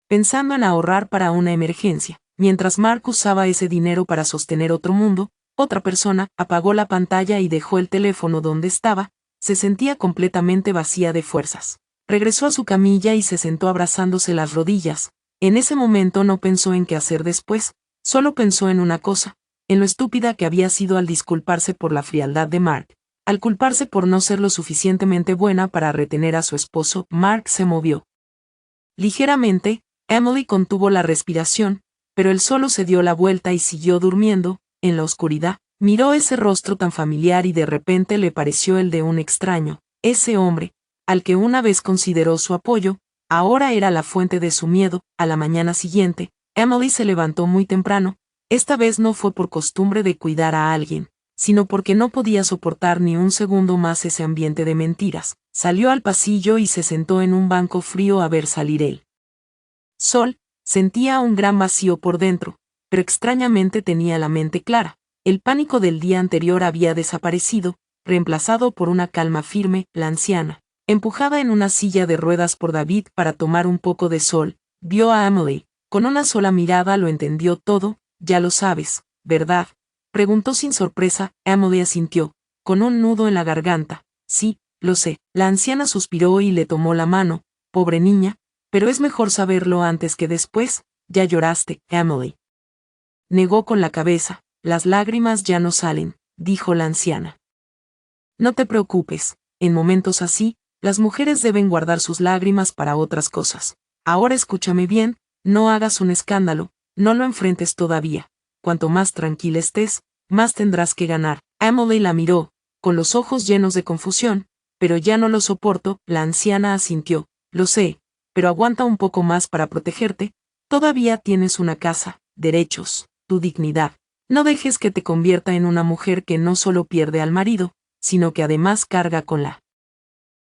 pensando en ahorrar para una emergencia. Mientras Mark usaba ese dinero para sostener otro mundo, otra persona. Apagó la pantalla y dejó el teléfono donde estaba. Se sentía completamente vacía de fuerzas. Regresó a su camilla y se sentó abrazándose las rodillas. En ese momento no pensó en qué hacer después, solo pensó en una cosa, en lo estúpida que había sido al disculparse por la frialdad de Mark, al culparse por no ser lo suficientemente buena para retener a su esposo. Mark se movió ligeramente. Emily contuvo la respiración, pero él solo se dio la vuelta y siguió durmiendo. En la oscuridad, miró ese rostro tan familiar y de repente le pareció el de un extraño. Ese hombre, al que una vez consideró su apoyo, ahora era la fuente de su miedo. A la mañana siguiente, Emily se levantó muy temprano. Esta vez no fue por costumbre de cuidar a alguien, sino porque no podía soportar ni un segundo más ese ambiente de mentiras. Salió al pasillo y se sentó en un banco frío a ver salir el sol. Sentía un gran vacío por dentro, pero extrañamente tenía la mente clara. El pánico del día anterior había desaparecido, reemplazado por una calma firme. La anciana, empujada en una silla de ruedas por David para tomar un poco de sol, vio a Emily. Con una sola mirada lo entendió todo. Ya lo sabes, ¿verdad?, preguntó sin sorpresa. Emily asintió, con un nudo en la garganta. Sí, lo sé. La anciana suspiró y le tomó la mano. Pobre niña, pero es mejor saberlo antes que después. Ya lloraste, Emily. Negó con la cabeza. Las lágrimas ya no salen, dijo la anciana. No te preocupes, en momentos así, las mujeres deben guardar sus lágrimas para otras cosas. Ahora escúchame bien, no hagas un escándalo. No lo enfrentes todavía. Cuanto más tranquila estés, más tendrás que ganar. Emily la miró, con los ojos llenos de confusión. Pero ya no lo soporto. La anciana asintió. Lo sé, pero aguanta un poco más para protegerte. Todavía tienes una casa, derechos, tu dignidad. No dejes que te convierta en una mujer que no solo pierde al marido, sino que además carga con la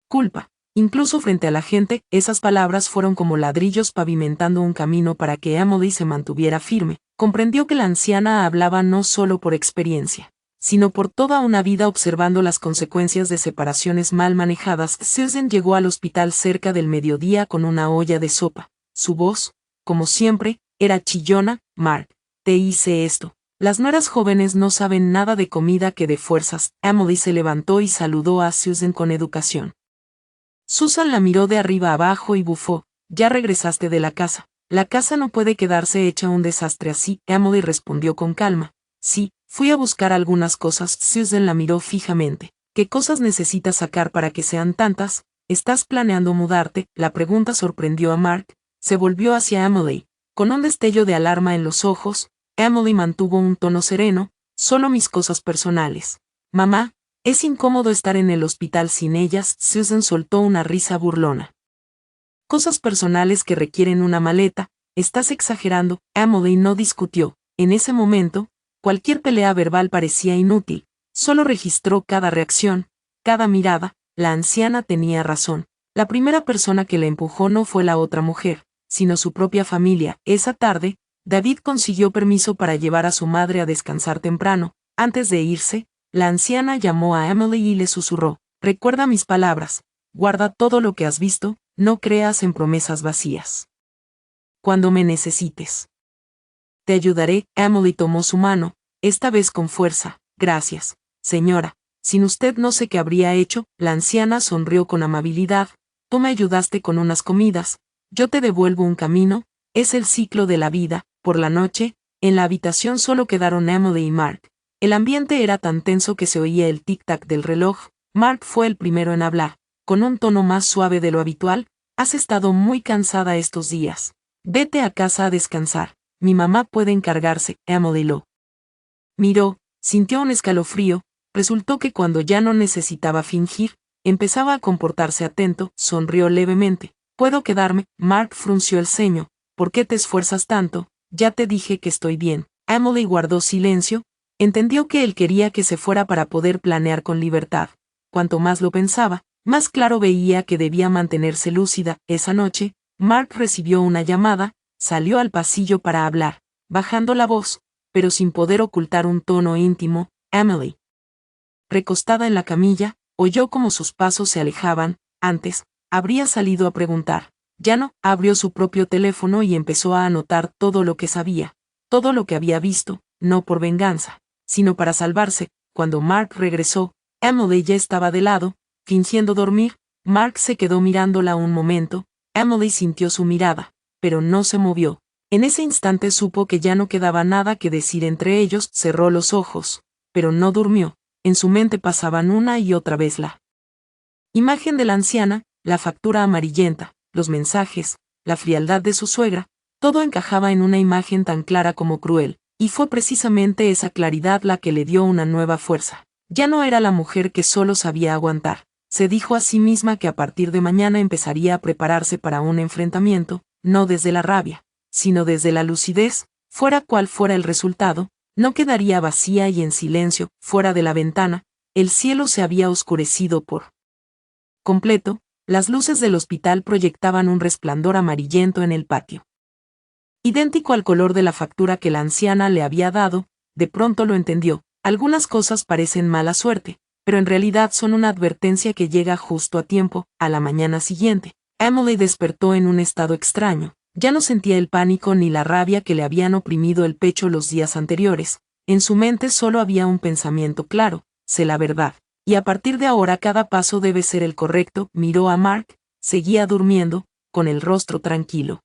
culpa. Incluso frente a la gente, esas palabras fueron como ladrillos pavimentando un camino para que Emily se mantuviera firme. Comprendió que la anciana hablaba no solo por experiencia, sino por toda una vida observando las consecuencias de separaciones mal manejadas. Susan llegó al hospital cerca del mediodía con una olla de sopa. Su voz, como siempre, era chillona. Mark, te hice esto. Las nueras jóvenes no saben nada de comida que de fuerzas. Emily se levantó y saludó a Susan con educación. Susan la miró de arriba abajo y bufó. Ya regresaste de la casa. La casa no puede quedarse hecha un desastre así. Emily respondió con calma. Sí, fui a buscar algunas cosas. Susan la miró fijamente. ¿Qué cosas necesitas sacar para que sean tantas? ¿Estás planeando mudarte? La pregunta sorprendió a Mark. Se volvió hacia Emily. Con un destello de alarma en los ojos, Emily mantuvo un tono sereno. Solo mis cosas personales. Mamá, es incómodo estar en el hospital sin ellas. Susan soltó una risa burlona. Cosas personales que requieren una maleta. Estás exagerando. Emily no discutió. En ese momento, cualquier pelea verbal parecía inútil. Solo registró cada reacción, cada mirada. La anciana tenía razón. La primera persona que la empujó no fue la otra mujer, sino su propia familia. Esa tarde, David consiguió permiso para llevar a su madre a descansar temprano. Antes de irse, la anciana llamó a Emily y le susurró. Recuerda mis palabras. Guarda todo lo que has visto, no creas en promesas vacías. Cuando me necesites, te ayudaré. Emily tomó su mano, esta vez con fuerza. Gracias, señora. Sin usted no sé qué habría hecho. La anciana sonrió con amabilidad. Tú me ayudaste con unas comidas, yo te devuelvo un camino. Es el ciclo de la vida. Por la noche, en la habitación solo quedaron Emily y Mark. El ambiente era tan tenso que se oía el tic-tac del reloj. Mark fue el primero en hablar, con un tono más suave de lo habitual. Has estado muy cansada estos días. Vete a casa a descansar. Mi mamá puede encargarse. Emily lo miró, sintió un escalofrío. Resultó que cuando ya no necesitaba fingir, empezaba a comportarse atento. Sonrió levemente. ¿Puedo quedarme? Mark frunció el ceño. ¿Por qué te esfuerzas tanto? Ya te dije que estoy bien. Emily guardó silencio. Entendió que él quería que se fuera para poder planear con libertad. Cuanto más lo pensaba, más claro veía que debía mantenerse lúcida. Esa noche, Mark recibió una llamada, salió al pasillo para hablar, bajando la voz, pero sin poder ocultar un tono íntimo. Emily, recostada en la camilla, oyó cómo sus pasos se alejaban. Antes, habría salido a preguntar. Ya no. Abrió su propio teléfono y empezó a anotar todo lo que sabía, todo lo que había visto, no por venganza, sino para salvarse. Cuando Mark regresó, Emily ya estaba de lado, fingiendo dormir. Mark se quedó mirándola un momento. Emily sintió su mirada, pero no se movió. En ese instante supo que ya no quedaba nada que decir entre ellos. Cerró los ojos, pero no durmió. En su mente pasaban una y otra vez la imagen de la anciana, la factura amarillenta, los mensajes, la frialdad de su suegra. Todo encajaba en una imagen tan clara como cruel, y fue precisamente esa claridad la que le dio una nueva fuerza. Ya no era la mujer que solo sabía aguantar. Se dijo a sí misma que a partir de mañana empezaría a prepararse para un enfrentamiento, no desde la rabia, sino desde la lucidez. Fuera cual fuera el resultado, no quedaría vacía y en silencio. Fuera de la ventana, el cielo se había oscurecido por completo. Las luces del hospital proyectaban un resplandor amarillento en el patio, idéntico al color de la factura que la anciana le había dado. De pronto lo entendió. Algunas cosas parecen mala suerte, pero en realidad son una advertencia que llega justo a tiempo. A la mañana siguiente, Emily despertó en un estado extraño. Ya no sentía el pánico ni la rabia que le habían oprimido el pecho los días anteriores. En su mente solo había un pensamiento claro: sé la verdad, y a partir de ahora cada paso debe ser el correcto. Miró a Mark, seguía durmiendo, con el rostro tranquilo,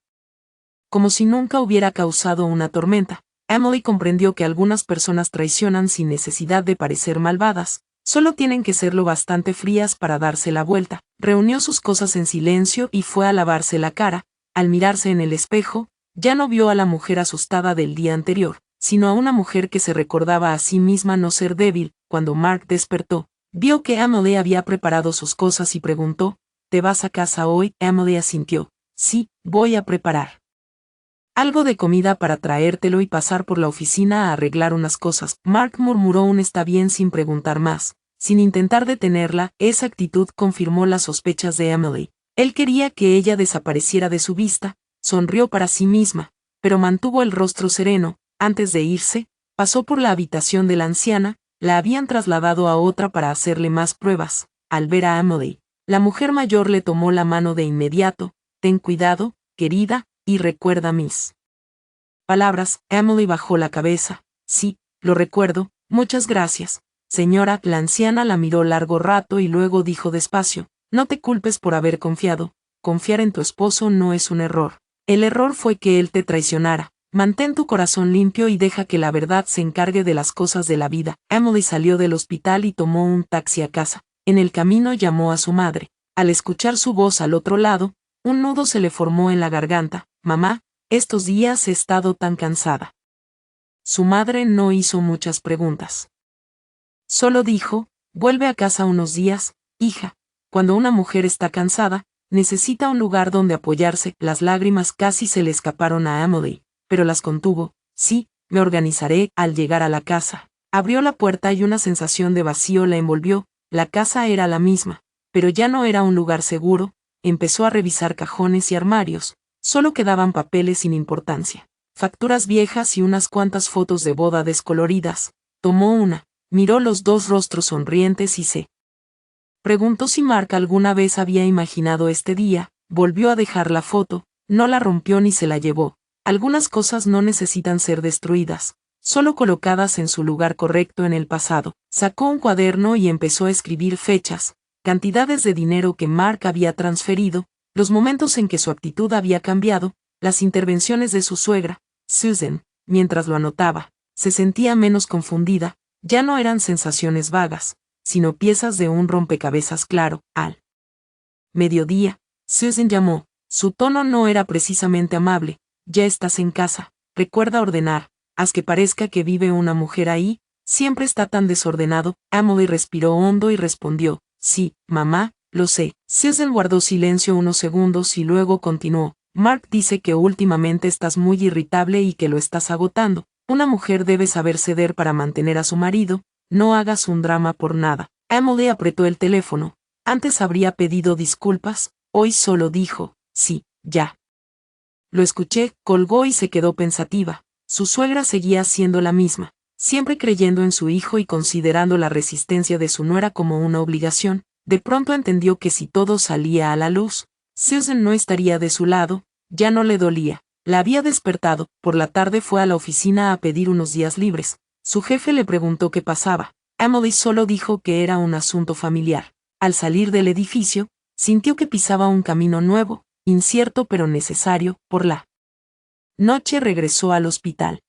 como si nunca hubiera causado una tormenta. Emily comprendió que algunas personas traicionan sin necesidad de parecer malvadas, solo tienen que serlo bastante frías para darse la vuelta. Reunió sus cosas en silencio y fue a lavarse la cara. Al mirarse en el espejo, ya no vio a la mujer asustada del día anterior, sino a una mujer que se recordaba a sí misma no ser débil. Cuando Mark despertó, vio que Emily había preparado sus cosas y preguntó: ¿te vas a casa hoy? Emily asintió. Sí, voy a preparar algo de comida para traértelo y pasar por la oficina a arreglar unas cosas. Mark murmuró un está bien sin preguntar más, sin intentar detenerla. Esa actitud confirmó las sospechas de Emily. Él quería que ella desapareciera de su vista. Sonrió para sí misma, pero mantuvo el rostro sereno. Antes de irse, pasó por la habitación de la anciana, La habían trasladado a otra para hacerle más pruebas. Al ver a Emily, la mujer mayor le tomó la mano de inmediato. Ten cuidado, querida, y recuerda mis palabras. Emily bajó la cabeza. Sí, lo recuerdo, muchas gracias, señora. La anciana la miró largo rato y luego dijo despacio, no te culpes por haber confiado. Confiar en tu esposo no es un error. El error fue que él te traicionara. Mantén tu corazón limpio y deja que la verdad se encargue de las cosas de la vida. Emily salió del hospital y tomó un taxi a casa. En el camino llamó a su madre. Al escuchar su voz al otro lado, un nudo se le formó en la garganta. Mamá, estos días he estado tan cansada. Su madre no hizo muchas preguntas. Solo dijo, vuelve a casa unos días, hija. Cuando una mujer está cansada, necesita un lugar donde apoyarse. Las lágrimas casi se le escaparon a Emily, pero las contuvo. Sí, me organizaré. Al llegar a la casa, abrió la puerta y una sensación de vacío la envolvió. La casa era la misma, pero ya no era un lugar seguro. Empezó a revisar cajones y armarios. Solo quedaban papeles sin importancia, facturas viejas y unas cuantas fotos de boda descoloridas. Tomó una, miró los dos rostros sonrientes y se preguntó si Mark alguna vez había imaginado este día. Volvió a dejar la foto, no la rompió ni se la llevó. Algunas cosas no necesitan ser destruidas, solo colocadas en su lugar correcto en el pasado. Sacó un cuaderno y empezó a escribir fechas, cantidades de dinero que Mark había transferido, los momentos en que su actitud había cambiado, las intervenciones de su suegra, Susan. Mientras lo anotaba, se sentía menos confundida. Ya no eran sensaciones vagas, sino piezas de un rompecabezas claro. Al mediodía, Susan llamó. Su tono no era precisamente amable. Ya estás en casa. Recuerda ordenar. Haz que parezca que vive una mujer ahí. Siempre está tan desordenado. Emily respiró hondo y respondió, sí, mamá, lo sé. Susan guardó silencio unos segundos y luego continuó. Mark dice que últimamente estás muy irritable y que lo estás agotando. Una mujer debe saber ceder para mantener a su marido. No hagas un drama por nada. Emily apretó el teléfono. Antes habría pedido disculpas, hoy solo dijo, sí, ya. Lo escuché, colgó y se quedó pensativa. Su suegra seguía siendo la misma, siempre creyendo en su hijo y considerando la resistencia de su nuera como una obligación. De pronto entendió que si todo salía a la luz, Susan no estaría de su lado. Ya no le dolía. La había despertado. Por la tarde fue a la oficina a pedir unos días libres. Su jefe le preguntó qué pasaba. Emily solo dijo que era un asunto familiar. Al salir del edificio, sintió que pisaba un camino nuevo, incierto pero necesario. Por la noche regresó al hospital.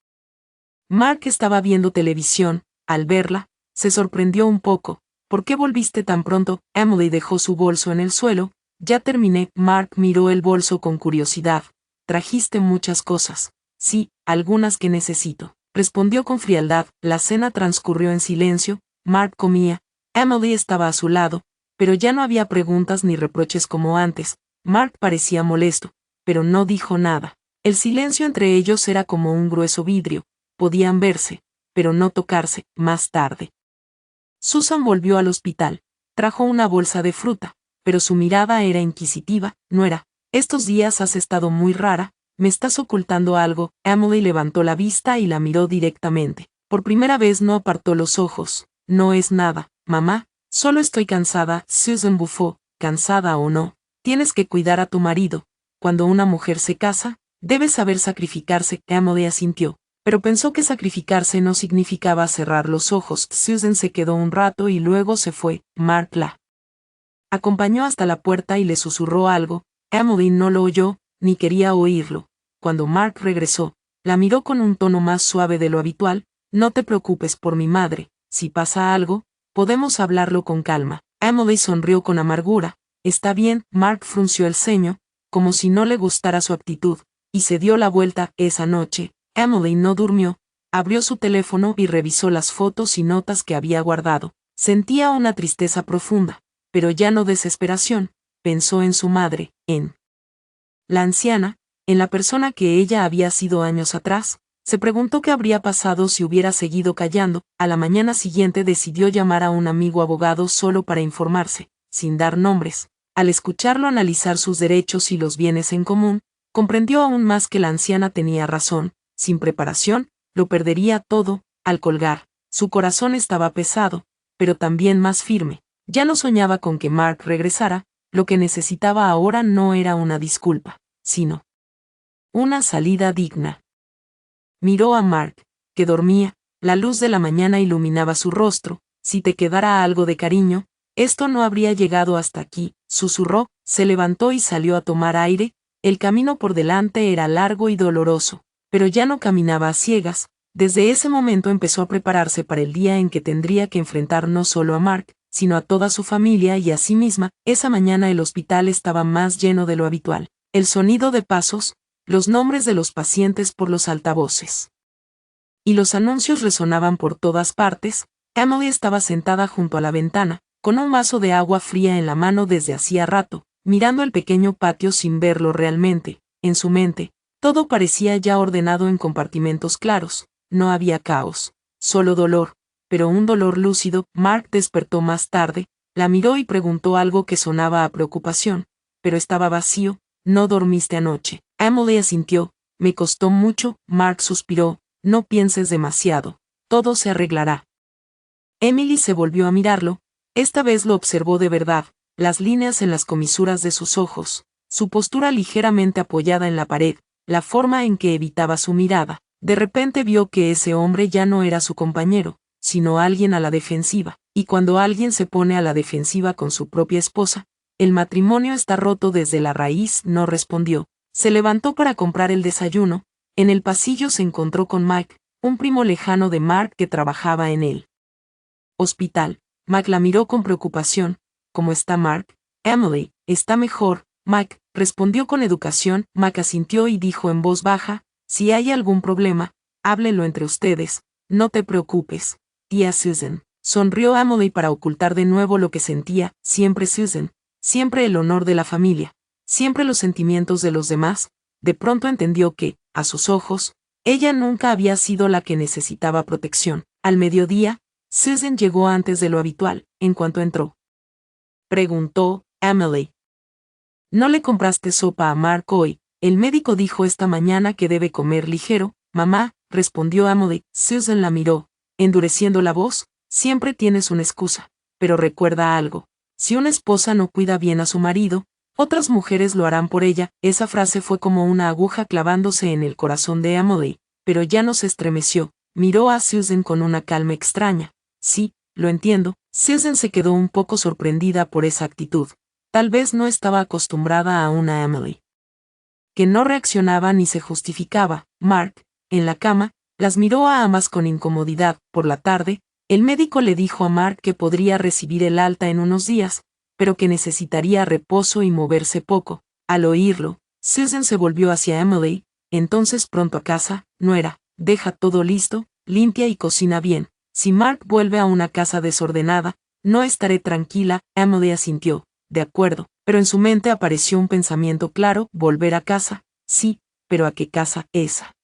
Mark estaba viendo televisión. Al verla, se sorprendió un poco. ¿Por qué volviste tan pronto? Emily dejó su bolso en el suelo. Ya terminé. Mark miró el bolso con curiosidad. Trajiste muchas cosas. Sí, algunas que necesito, respondió con frialdad. La cena transcurrió en silencio. Mark comía. Emily estaba a su lado, pero ya no había preguntas ni reproches como antes. Mark parecía molesto, pero no dijo nada. El silencio entre ellos era como un grueso vidrio. Podían verse, pero no tocarse. Más tarde, Susan volvió al hospital. Trajo una bolsa de fruta, pero su mirada era inquisitiva. Nuera, estos días has estado muy rara. ¿Me estás ocultando algo? Emily levantó la vista y la miró directamente. Por primera vez no apartó los ojos. No es nada, mamá, solo estoy cansada. Susan bufó. ¿Cansada o no? Tienes que cuidar a tu marido. Cuando una mujer se casa, debe saber sacrificarse. Emily asintió, pero pensó que sacrificarse no significaba cerrar los ojos. Susan se quedó un rato y luego se fue. Mark la acompañó hasta la puerta y le susurró algo. Emily no lo oyó, ni quería oírlo. Cuando Mark regresó, la miró con un tono más suave de lo habitual. No te preocupes por mi madre. Si pasa algo, podemos hablarlo con calma. Emily sonrió con amargura. Está bien. Mark frunció el ceño, como si no le gustara su actitud, y se dio la vuelta. Esa noche, Emily no durmió. Abrió su teléfono y revisó las fotos y notas que había guardado. Sentía una tristeza profunda, pero ya no desesperación. Pensó en su madre, en la anciana, en la persona que ella había sido años atrás. Se preguntó qué habría pasado si hubiera seguido callando. A la mañana siguiente decidió llamar a un amigo abogado solo para informarse, sin dar nombres. Al escucharlo analizar sus derechos y los bienes en común, comprendió aún más que la anciana tenía razón. Sin preparación, lo perdería todo. Al colgar, Su corazón estaba pesado, pero también más firme. Ya no soñaba con que Mark regresara, lo que necesitaba ahora no era una disculpa, sino una salida digna. Miró a Mark, que dormía, la luz de la mañana iluminaba su rostro. Si te quedara algo de cariño, esto no habría llegado hasta aquí, susurró, se levantó y salió a tomar aire. El camino por delante era largo y doloroso, pero ya no caminaba a ciegas. Desde ese momento empezó a prepararse para el día en que tendría que enfrentar no solo a Mark, sino a toda su familia y a sí misma. Esa mañana el hospital estaba más lleno de lo habitual. El sonido de pasos, los nombres de los pacientes por los altavoces y los anuncios resonaban por todas partes. Emily estaba sentada junto a la ventana, con un vaso de agua fría en la mano desde hacía rato, mirando el pequeño patio sin verlo realmente. En su mente, todo parecía ya ordenado en compartimentos claros. No había caos, solo dolor, pero un dolor lúcido. Mark despertó más tarde, la miró y preguntó algo que sonaba a preocupación, pero estaba vacío. ¿No dormiste anoche? Emily asintió. Me costó mucho. Mark suspiró. No pienses demasiado, todo se arreglará. Emily se volvió a mirarlo, esta vez lo observó de verdad, las líneas en las comisuras de sus ojos, su postura ligeramente apoyada en la pared, la forma en que evitaba su mirada. De repente vio que ese hombre ya no era su compañero, sino alguien a la defensiva, y cuando alguien se pone a la defensiva con su propia esposa, el matrimonio está roto desde la raíz. No respondió, se levantó para comprar el desayuno. En el pasillo se encontró con Mike, un primo lejano de Mark que trabajaba en el hospital. Mike la miró con preocupación. ¿Cómo está Mark? Emily, está mejor. Mike respondió con educación. Mike asintió y dijo en voz baja, si hay algún problema, háblenlo entre ustedes, no te preocupes. Tía Susan. Sonrió Emily para ocultar de nuevo lo que sentía. Siempre Susan, siempre el honor de la familia, siempre los sentimientos de los demás. De pronto entendió que, a sus ojos, ella nunca había sido la que necesitaba protección. Al mediodía, Susan llegó antes de lo habitual. En cuanto entró, preguntó, Emily, ¿no le compraste sopa a Mark hoy? El médico dijo esta mañana que debe comer ligero. Mamá, respondió Emily. Susan la miró, endureciendo la voz. Siempre tienes una excusa, pero recuerda algo. Si una esposa no cuida bien a su marido, otras mujeres lo harán por ella. Esa frase fue como una aguja clavándose en el corazón de Emily, pero ya no se estremeció. Miró a Susan con una calma extraña. Sí, lo entiendo. Susan se quedó un poco sorprendida por esa actitud. Tal vez no estaba acostumbrada a una Emily que no reaccionaba ni se justificaba. Mark, en la cama, las miró a ambas con incomodidad. Por la tarde, el médico le dijo a Mark que podría recibir el alta en unos días, pero que necesitaría reposo y moverse poco. Al oírlo, Susan se volvió hacia Emily. Entonces pronto a casa, nuera, deja todo listo, limpia y cocina bien. Si Mark vuelve a una casa desordenada, no estaré tranquila. Emily asintió, de acuerdo, pero en su mente apareció un pensamiento claro. Volver a casa, sí, pero ¿a qué casa? Esa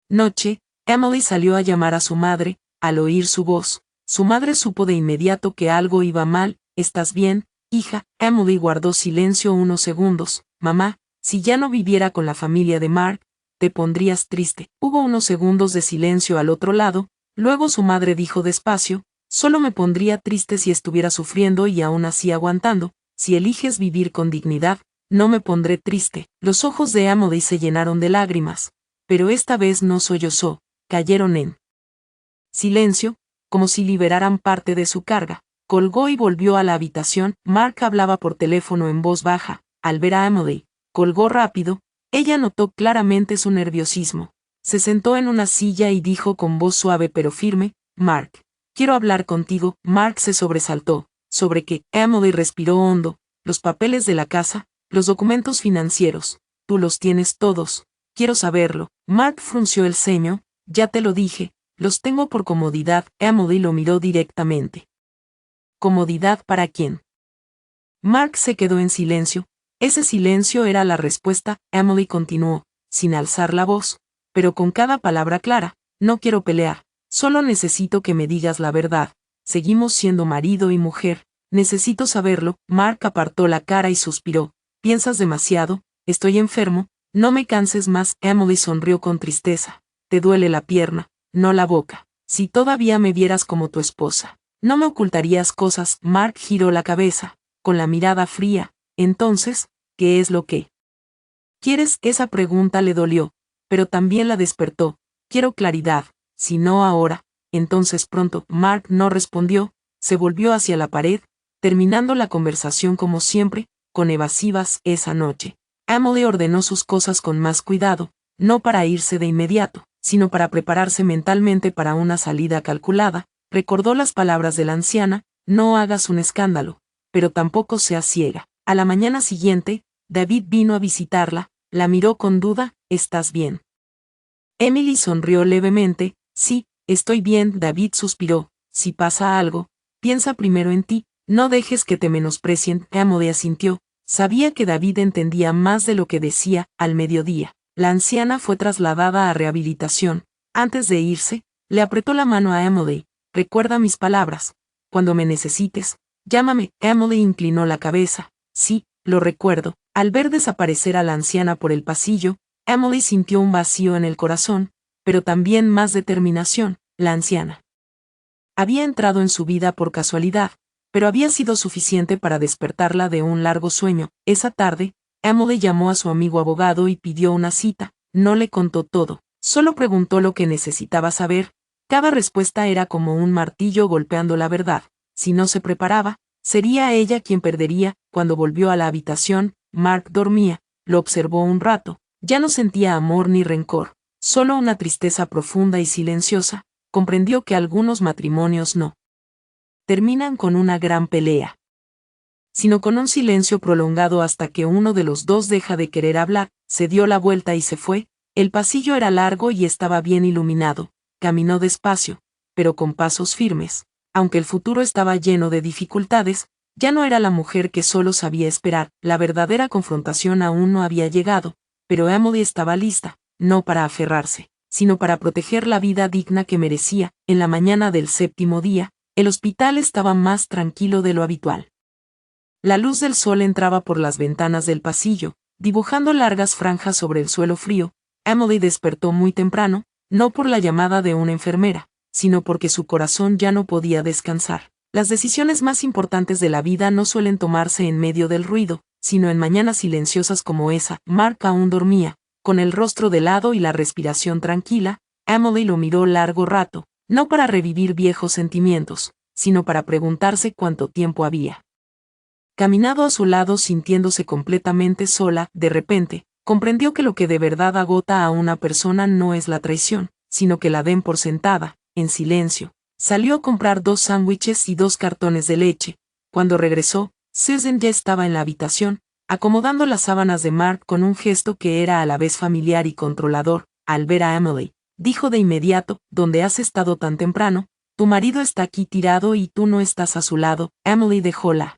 noche, Emily salió a llamar a su madre. Al oír su voz, su madre supo de inmediato que algo iba mal. ¿Estás bien, hija? Emily guardó silencio unos segundos. Mamá, si ya no viviera con la familia de Mark, te pondrías triste. Hubo unos segundos de silencio al otro lado, luego su madre dijo despacio, solo me pondría triste si estuviera sufriendo y aún así aguantando. Si eliges vivir con dignidad, no me pondré triste. Los ojos de Emily se llenaron de lágrimas, pero esta vez no sollozó, cayeron en silencio, como si liberaran parte de su carga. Colgó y volvió a la habitación. Mark hablaba por teléfono en voz baja. Al ver a Emily, colgó rápido. Ella notó claramente su nerviosismo. Se sentó en una silla y dijo con voz suave pero firme, Mark, quiero hablar contigo. Mark se sobresaltó. ¿Sobre qué? Emily respiró hondo. Los papeles de la casa, los documentos financieros. Tú los tienes todos. Quiero saberlo. Mark frunció el ceño. Ya te lo dije. Los tengo por comodidad. Emily lo miró directamente. ¿Comodidad para quién? Mark se quedó en silencio. Ese silencio era la respuesta. Emily continuó, sin alzar la voz, pero con cada palabra clara. No quiero pelear. Solo necesito que me digas la verdad. Seguimos siendo marido y mujer. Necesito saberlo. Mark apartó la cara y suspiró. Piensas demasiado. Estoy enfermo. No me canses más. Emily sonrió con tristeza. Te duele la pierna, no la boca. si todavía me vieras como tu esposa, no me ocultarías cosas. Mark giró la cabeza, con la mirada fría. Entonces, ¿qué es lo que quieres? Esa pregunta le dolió, pero también la despertó. Quiero claridad, si no ahora, entonces pronto. Mark no respondió, se volvió hacia la pared, terminando la conversación como siempre, con evasivas. Esa noche, Emily ordenó sus cosas con más cuidado, no para irse de inmediato, sino para prepararse mentalmente para una salida calculada. Recordó las palabras de la anciana: no hagas un escándalo, pero tampoco seas ciega. A la mañana siguiente, David vino a visitarla, la miró con duda. ¿Estás bien? Emily sonrió levemente. Sí, estoy bien. David suspiró. Si pasa algo, piensa primero en ti, no dejes que te menosprecien. Emily asintió. Sabía que David entendía más de lo que decía. Al mediodía, la anciana fue trasladada a rehabilitación. Antes de irse, le apretó la mano a Emily. Recuerda mis palabras. Cuando me necesites, llámame. Emily inclinó la cabeza. Sí, lo recuerdo. Al ver desaparecer a la anciana por el pasillo, Emily sintió un vacío en el corazón, pero también más determinación. La anciana había entrado en su vida por casualidad, pero había sido suficiente para despertarla de un largo sueño. Esa tarde, Emily llamó a su amigo abogado y pidió una cita. No le contó todo, solo preguntó lo que necesitaba saber. Cada respuesta era como un martillo golpeando la verdad. Si no se preparaba, sería ella quien perdería. Cuando volvió a la habitación, Mark dormía. Lo observó un rato. Ya no sentía amor ni rencor, solo una tristeza profunda y silenciosa. Comprendió que algunos matrimonios no terminan con una gran pelea, sino con un silencio prolongado hasta que uno de los dos deja de querer hablar. Se dio la vuelta y se fue. El pasillo era largo y estaba bien iluminado. Caminó despacio, pero con pasos firmes. Aunque el futuro estaba lleno de dificultades, ya no era la mujer que solo sabía esperar. La verdadera confrontación aún no había llegado, pero Emily estaba lista, no para aferrarse, sino para proteger la vida digna que merecía. En la mañana del séptimo día, el hospital estaba más tranquilo de lo habitual. La luz del sol entraba por las ventanas del pasillo, dibujando largas franjas sobre el suelo frío. Emily despertó muy temprano, no por la llamada de una enfermera, sino porque su corazón ya no podía descansar. Las decisiones más importantes de la vida no suelen tomarse en medio del ruido, sino en mañanas silenciosas como esa. Mark aún dormía, con el rostro de lado y la respiración tranquila. Emily lo miró largo rato, no para revivir viejos sentimientos, sino para preguntarse cuánto tiempo había caminado a su lado sintiéndose completamente sola. De repente, comprendió que lo que de verdad agota a una persona no es la traición, sino que la den por sentada. En silencio, salió a comprar 2 sándwiches y 2 cartones de leche. Cuando regresó, Susan ya estaba en la habitación, acomodando las sábanas de Mark con un gesto que era a la vez familiar y controlador. Al ver a Emily, dijo de inmediato: ¿Dónde has estado tan temprano? Tu marido está aquí tirado y tú no estás a su lado. Emily dejó la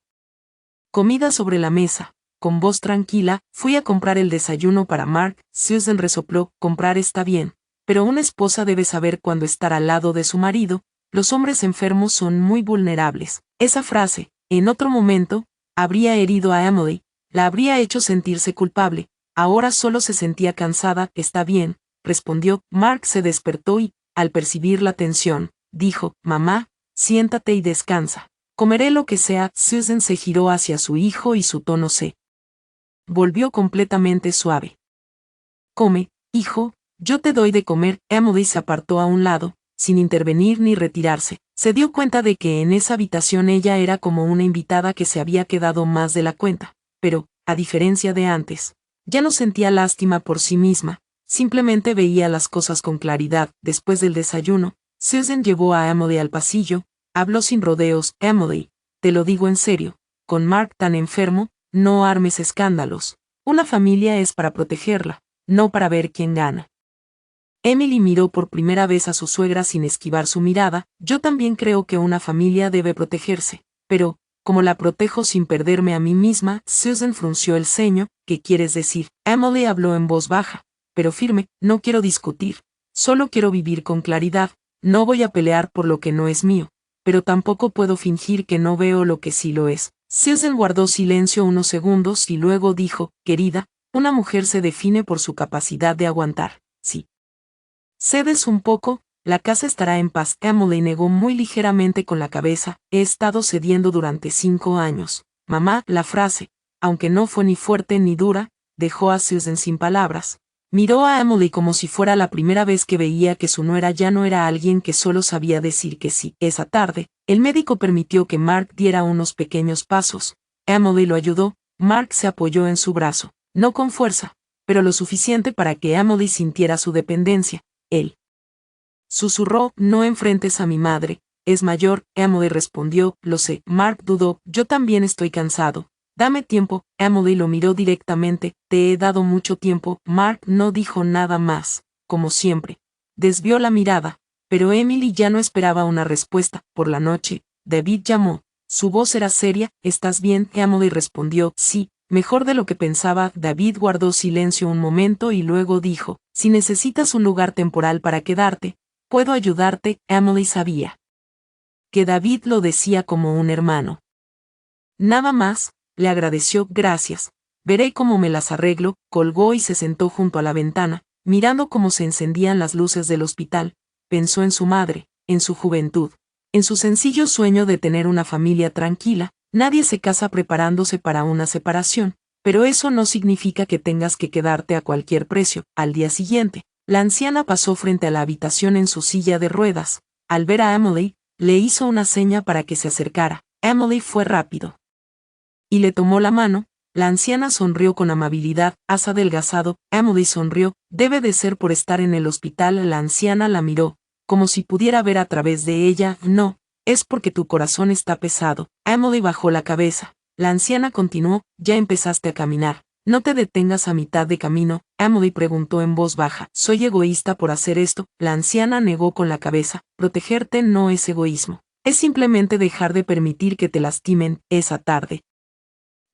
comida sobre la mesa. Con voz tranquila, fui a comprar el desayuno para Mark. Susan resopló: comprar está bien, pero una esposa debe saber cuándo estar al lado de su marido. Los hombres enfermos son muy vulnerables. Esa frase, en otro momento, habría herido a Emily, la habría hecho sentirse culpable. Ahora solo se sentía cansada. Está bien, respondió. Mark se despertó y, al percibir la tensión, dijo: mamá, siéntate y descansa. Comeré lo que sea. Susan se giró hacia su hijo y su tono se volvió completamente suave. Come, hijo, yo te doy de comer. Emily se apartó a un lado, sin intervenir ni retirarse. Se dio cuenta de que en esa habitación ella era como una invitada que se había quedado más de la cuenta, pero, a diferencia de antes, ya no sentía lástima por sí misma, simplemente veía las cosas con claridad. Después del desayuno, Susan llevó a Emily al pasillo. Habló sin rodeos: Emily, te lo digo en serio, con Mark tan enfermo, no armes escándalos. Una familia es para protegerla, no para ver quién gana. Emily miró por primera vez a su suegra sin esquivar su mirada. Yo también creo que una familia debe protegerse, pero, ¿cómo la protejo sin perderme a mí misma? Susan frunció el ceño. ¿Qué quieres decir? Emily habló en voz baja, pero firme: no quiero discutir, solo quiero vivir con claridad. No voy a pelear por lo que no es mío, pero tampoco puedo fingir que no veo lo que sí lo es. Susan guardó silencio unos segundos y luego dijo: querida, una mujer se define por su capacidad de aguantar. Si cedes un poco, La casa estará en paz. Emily negó muy ligeramente con la cabeza. He estado cediendo durante 5 años. Mamá, la frase, aunque no fue ni fuerte ni dura, dejó a Susan sin palabras. Miró a Emily como si fuera la primera vez que veía que su nuera ya no era alguien que solo sabía decir que sí. Esa tarde, el médico permitió que Mark diera unos pequeños pasos. Emily lo ayudó. Mark se apoyó en su brazo, no con fuerza, pero lo suficiente para que Emily sintiera su dependencia. Él susurró, no enfrentes a mi madre, es mayor. Emily respondió, lo sé. Mark dudó, yo también estoy cansado. Dame tiempo. Emily lo miró directamente, te he dado mucho tiempo. Mark no dijo nada más, como siempre. Desvió la mirada, pero Emily ya no esperaba una respuesta. Por la noche, David llamó. Su voz era seria, ¿estás bien? Emily respondió, sí, mejor de lo que pensaba. David guardó silencio un momento y luego dijo, si necesitas un lugar temporal para quedarte, puedo ayudarte. Emily sabía que David lo decía como un hermano. Nada más, le agradeció, gracias. Veré cómo me las arreglo. Colgó y se sentó junto a la ventana, mirando cómo se encendían las luces del hospital. Pensó en su madre, en su juventud, en su sencillo sueño de tener una familia tranquila. Nadie se casa preparándose para una separación, pero eso no significa que tengas que quedarte a cualquier precio. Al día siguiente, la anciana pasó frente a la habitación en su silla de ruedas. Al ver a Emily, le hizo una seña para que se acercara. Emily fue rápido y le tomó la mano. La anciana sonrió con amabilidad. Has adelgazado. Emily sonrió. Debe de ser por estar en el hospital. La anciana la miró, como si pudiera ver a través de ella. No, es porque tu corazón está pesado. Emily bajó la cabeza. La anciana continuó, ya empezaste a caminar. No te detengas a mitad de camino. Emily preguntó en voz baja. ¿Soy egoísta por hacer esto? La anciana negó con la cabeza. Protegerte no es egoísmo. Es simplemente dejar de permitir que te lastimen. Esa tarde,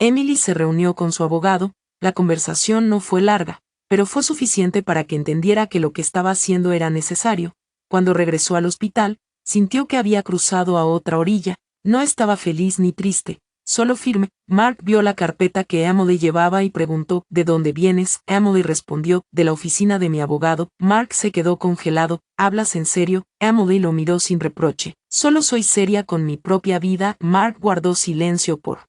Emily se reunió con su abogado. La conversación no fue larga, pero fue suficiente para que entendiera que lo que estaba haciendo era necesario. Cuando regresó al hospital, sintió que había cruzado a otra orilla. No estaba feliz ni triste, solo firme. Mark vio la carpeta que Emily llevaba y preguntó, ¿de dónde vienes? Emily respondió, de la oficina de mi abogado. Mark se quedó congelado. ¿Hablas en serio? Emily lo miró sin reproche. Solo soy seria con mi propia vida. Mark guardó silencio por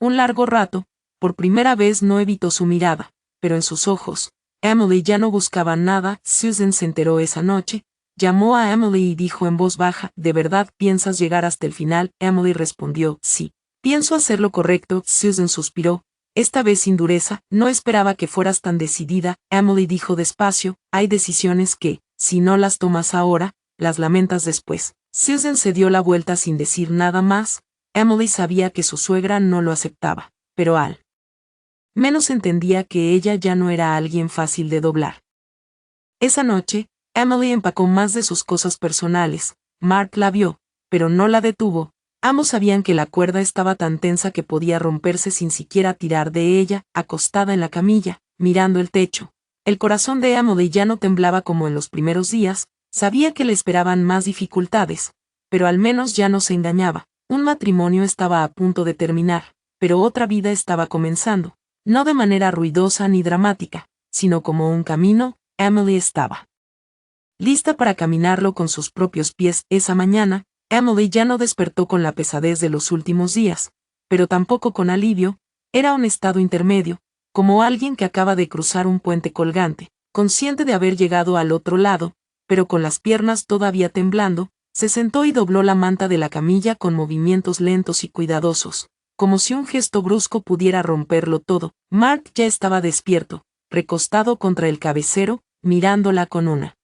un largo rato. Por primera vez no evitó su mirada, pero en sus ojos, Emily ya no buscaba nada. Susan se enteró esa noche. Llamó a Emily y dijo en voz baja, ¿de verdad piensas llegar hasta el final? Emily respondió, sí. Pienso hacer lo correcto. Susan suspiró, esta vez sin dureza. No esperaba que fueras tan decidida. Emily dijo despacio, hay decisiones que, si no las tomas ahora, las lamentas después. Susan se dio la vuelta sin decir nada más. Emily sabía que su suegra no lo aceptaba, pero al menos entendía que ella ya no era alguien fácil de doblar. Esa noche, Emily empacó más de sus cosas personales. Mark la vio, pero no la detuvo. Ambos sabían que la cuerda estaba tan tensa que podía romperse sin siquiera tirar de ella. Acostada en la camilla, mirando el techo, el corazón de Emily ya no temblaba como en los primeros días. Sabía que le esperaban más dificultades, pero al menos ya no se engañaba. Un matrimonio estaba a punto de terminar, pero otra vida estaba comenzando. No de manera ruidosa ni dramática, sino como un camino. Emily estaba lista para caminarlo con sus propios pies. Esa mañana, Emily ya no despertó con la pesadez de los últimos días, pero tampoco con alivio. Era un estado intermedio, como alguien que acaba de cruzar un puente colgante, consciente de haber llegado al otro lado, pero con las piernas todavía temblando. Se sentó y dobló la manta de la camilla con movimientos lentos y cuidadosos, como si un gesto brusco pudiera romperlo todo. Mark ya estaba despierto, recostado contra el cabecero, mirándola con una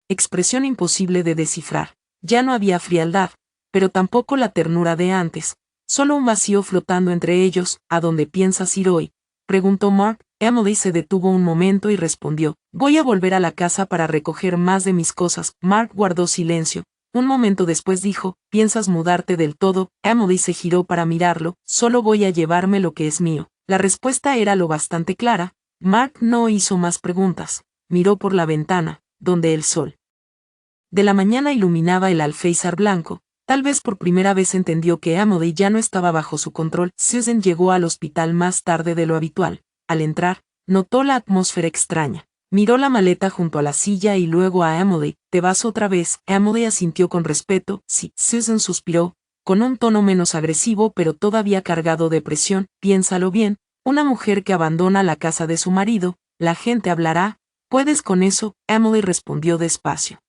expresión imposible de descifrar. Ya no había frialdad, pero tampoco la ternura de antes, solo un vacío flotando entre ellos. ¿A dónde piensas ir hoy?, preguntó Mark. Emily se detuvo un momento y respondió, voy a volver a la casa para recoger más de mis cosas. Mark guardó silencio. Un momento después dijo, ¿piensas mudarte del todo? Emily se giró para mirarlo, solo voy a llevarme lo que es mío. La respuesta era lo bastante clara. Mark no hizo más preguntas. Miró por la ventana, donde el sol de la mañana iluminaba el alféizar blanco. Tal vez por primera vez entendió que Emily ya no estaba bajo su control. Susan llegó al hospital más tarde de lo habitual. Al entrar, notó la atmósfera extraña. Miró la maleta junto a la silla y luego a Emily. ¿Te vas otra vez? Emily asintió con respeto. Sí. Susan suspiró, con un tono menos agresivo pero todavía cargado de presión. Piénsalo bien, una mujer que abandona la casa de su marido, la gente hablará. ¿Puedes con eso? Emily respondió despacio.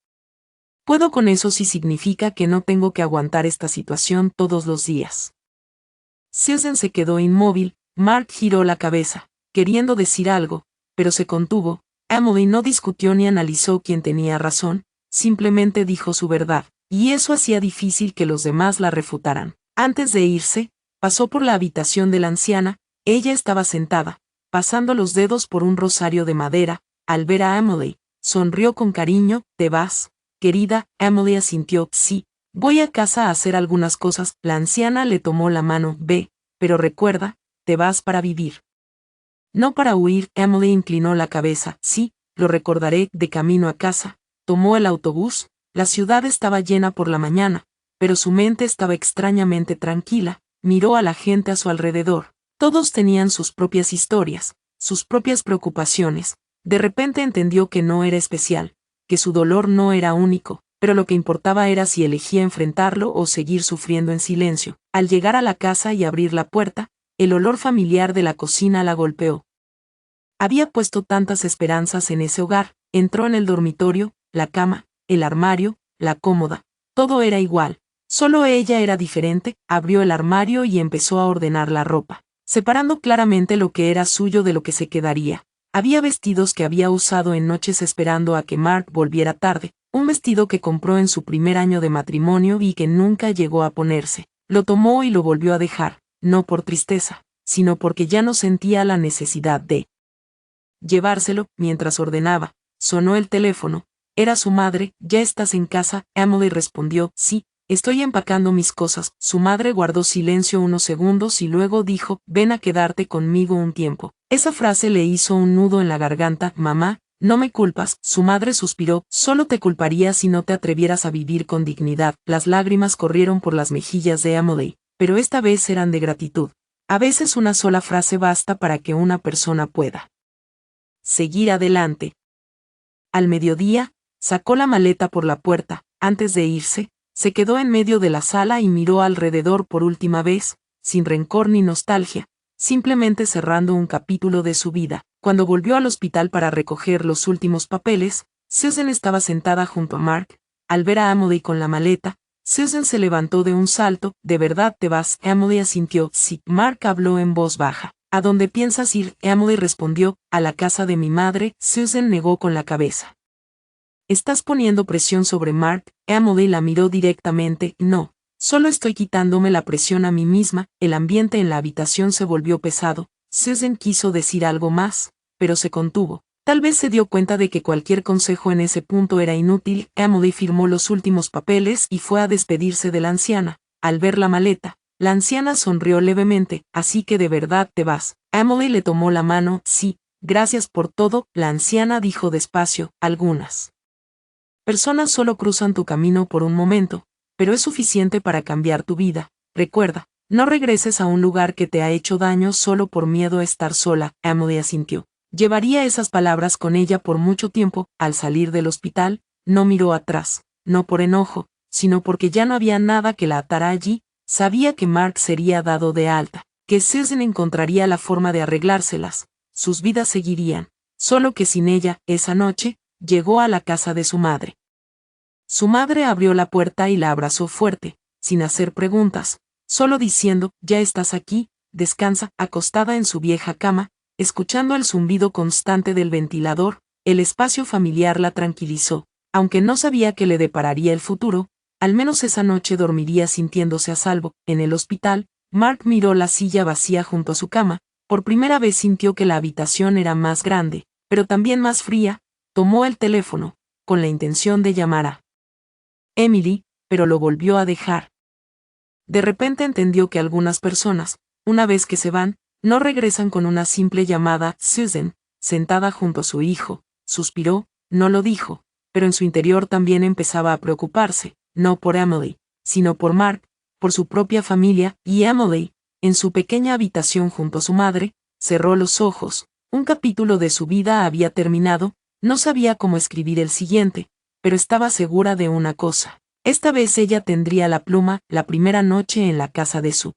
Puedo con eso si significa que no tengo que aguantar esta situación todos los días. Susan se quedó inmóvil. Mark giró la cabeza, queriendo decir algo, pero se contuvo. Emily no discutió ni analizó quién tenía razón, simplemente dijo su verdad, y eso hacía difícil que los demás la refutaran. Antes de irse, pasó por la habitación de la anciana. Ella estaba sentada, pasando los dedos por un rosario de madera. Al ver a Emily, sonrió con cariño. ¿Te vas, querida? Emily asintió. Sí, voy a casa a hacer algunas cosas. La anciana le tomó la mano. Ve, pero recuerda, te vas para vivir. No para huir. Emily inclinó la cabeza. Sí, lo recordaré. De camino a casa, tomó el autobús. La ciudad estaba llena por la mañana, pero su mente estaba extrañamente tranquila. Miró a la gente a su alrededor. Todos tenían sus propias historias, sus propias preocupaciones. De repente entendió que no era especial, que su dolor no era único, pero lo que importaba era si elegía enfrentarlo o seguir sufriendo en silencio. Al llegar a la casa y abrir la puerta, el olor familiar de la cocina la golpeó. Había puesto tantas esperanzas en ese hogar. Entró en el dormitorio, la cama, el armario, la cómoda. Todo era igual. Solo ella era diferente. Abrió el armario y empezó a ordenar la ropa, separando claramente lo que era suyo de lo que se quedaría. Había vestidos que había usado en noches esperando a que Mark volviera tarde, un vestido que compró en su primer año de matrimonio y que nunca llegó a ponerse. Lo tomó y lo volvió a dejar, no por tristeza, sino porque ya no sentía la necesidad de llevárselo. Mientras ordenaba, sonó el teléfono. Era su madre. ¿Ya estás en casa? Emily respondió. Sí, estoy empacando mis cosas. Su madre guardó silencio unos segundos y luego dijo, ven a quedarte conmigo un tiempo. Esa frase le hizo un nudo en la garganta. Mamá, no me culpas. Su madre suspiró. Solo te culparía si no te atrevieras a vivir con dignidad. Las lágrimas corrieron por las mejillas de Emily, pero esta vez eran de gratitud. A veces una sola frase basta para que una persona pueda seguir adelante. Al mediodía, sacó la maleta por la puerta. Antes de irse, se quedó en medio de la sala y miró alrededor por última vez, sin rencor ni nostalgia, simplemente cerrando un capítulo de su vida. Cuando volvió al hospital para recoger los últimos papeles, Susan estaba sentada junto a Mark. Al ver a Emily con la maleta, Susan se levantó de un salto. ¿De verdad te vas? Emily asintió. Sí. Mark habló en voz baja. ¿A dónde piensas ir? Emily respondió. A la casa de mi madre. Susan negó con la cabeza. ¿Estás poniendo presión sobre Mark? Emily la miró directamente. No, solo estoy quitándome la presión a mí misma. El ambiente en la habitación se volvió pesado. Susan quiso decir algo más, pero se contuvo. Tal vez se dio cuenta de que cualquier consejo en ese punto era inútil. Emily firmó los últimos papeles y fue a despedirse de la anciana. Al ver la maleta, la anciana sonrió levemente. Así que de verdad te vas. Emily le tomó la mano. Sí, gracias por todo, la anciana dijo despacio. Algunas personas solo cruzan tu camino por un momento, pero es suficiente para cambiar tu vida. Recuerda, no regreses a un lugar que te ha hecho daño solo por miedo a estar sola. Emily asintió. Llevaría esas palabras con ella por mucho tiempo. Al salir del hospital, no miró atrás, no por enojo, sino porque ya no había nada que la atara allí. Sabía que Mark sería dado de alta, que Susan encontraría la forma de arreglárselas. Sus vidas seguirían, solo que sin ella. Esa noche, llegó a la casa de su madre. Su madre abrió la puerta y la abrazó fuerte, sin hacer preguntas, solo diciendo, ya estás aquí. Descansa. Acostada en su vieja cama, escuchando el zumbido constante del ventilador, el espacio familiar la tranquilizó. Aunque no sabía qué le depararía el futuro, al menos esa noche dormiría sintiéndose a salvo. En el hospital, Mark miró la silla vacía junto a su cama. Por primera vez sintió que la habitación era más grande, pero también más fría. Tomó el teléfono, con la intención de llamar a Emily, pero lo volvió a dejar. De repente entendió que algunas personas, una vez que se van, no regresan con una simple llamada. Susan, sentada junto a su hijo, suspiró. No lo dijo, pero en su interior también empezaba a preocuparse, no por Emily, sino por Mark, por su propia familia. Y Emily, en su pequeña habitación junto a su madre, cerró los ojos. Un capítulo de su vida había terminado, No sabía cómo escribir el siguiente, pero estaba segura de una cosa. Esta vez ella tendría la pluma. La primera noche en la casa de su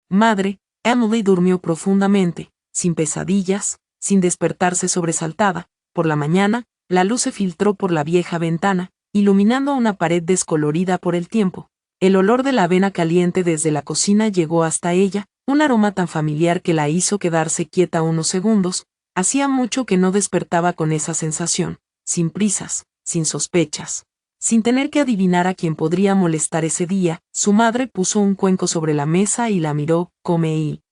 madre, Emily durmió profundamente, sin pesadillas, sin despertarse sobresaltada. Por la mañana, la luz se filtró por la vieja ventana, iluminando una pared descolorida por el tiempo. El olor de la avena caliente desde la cocina llegó hasta ella, un aroma tan familiar que la hizo quedarse quieta unos segundos. Hacía mucho que no despertaba con esa sensación, sin prisas, sin sospechas. Sin tener que adivinar a quién podría molestar ese día, su madre puso un cuenco sobre la mesa y la miró. Come y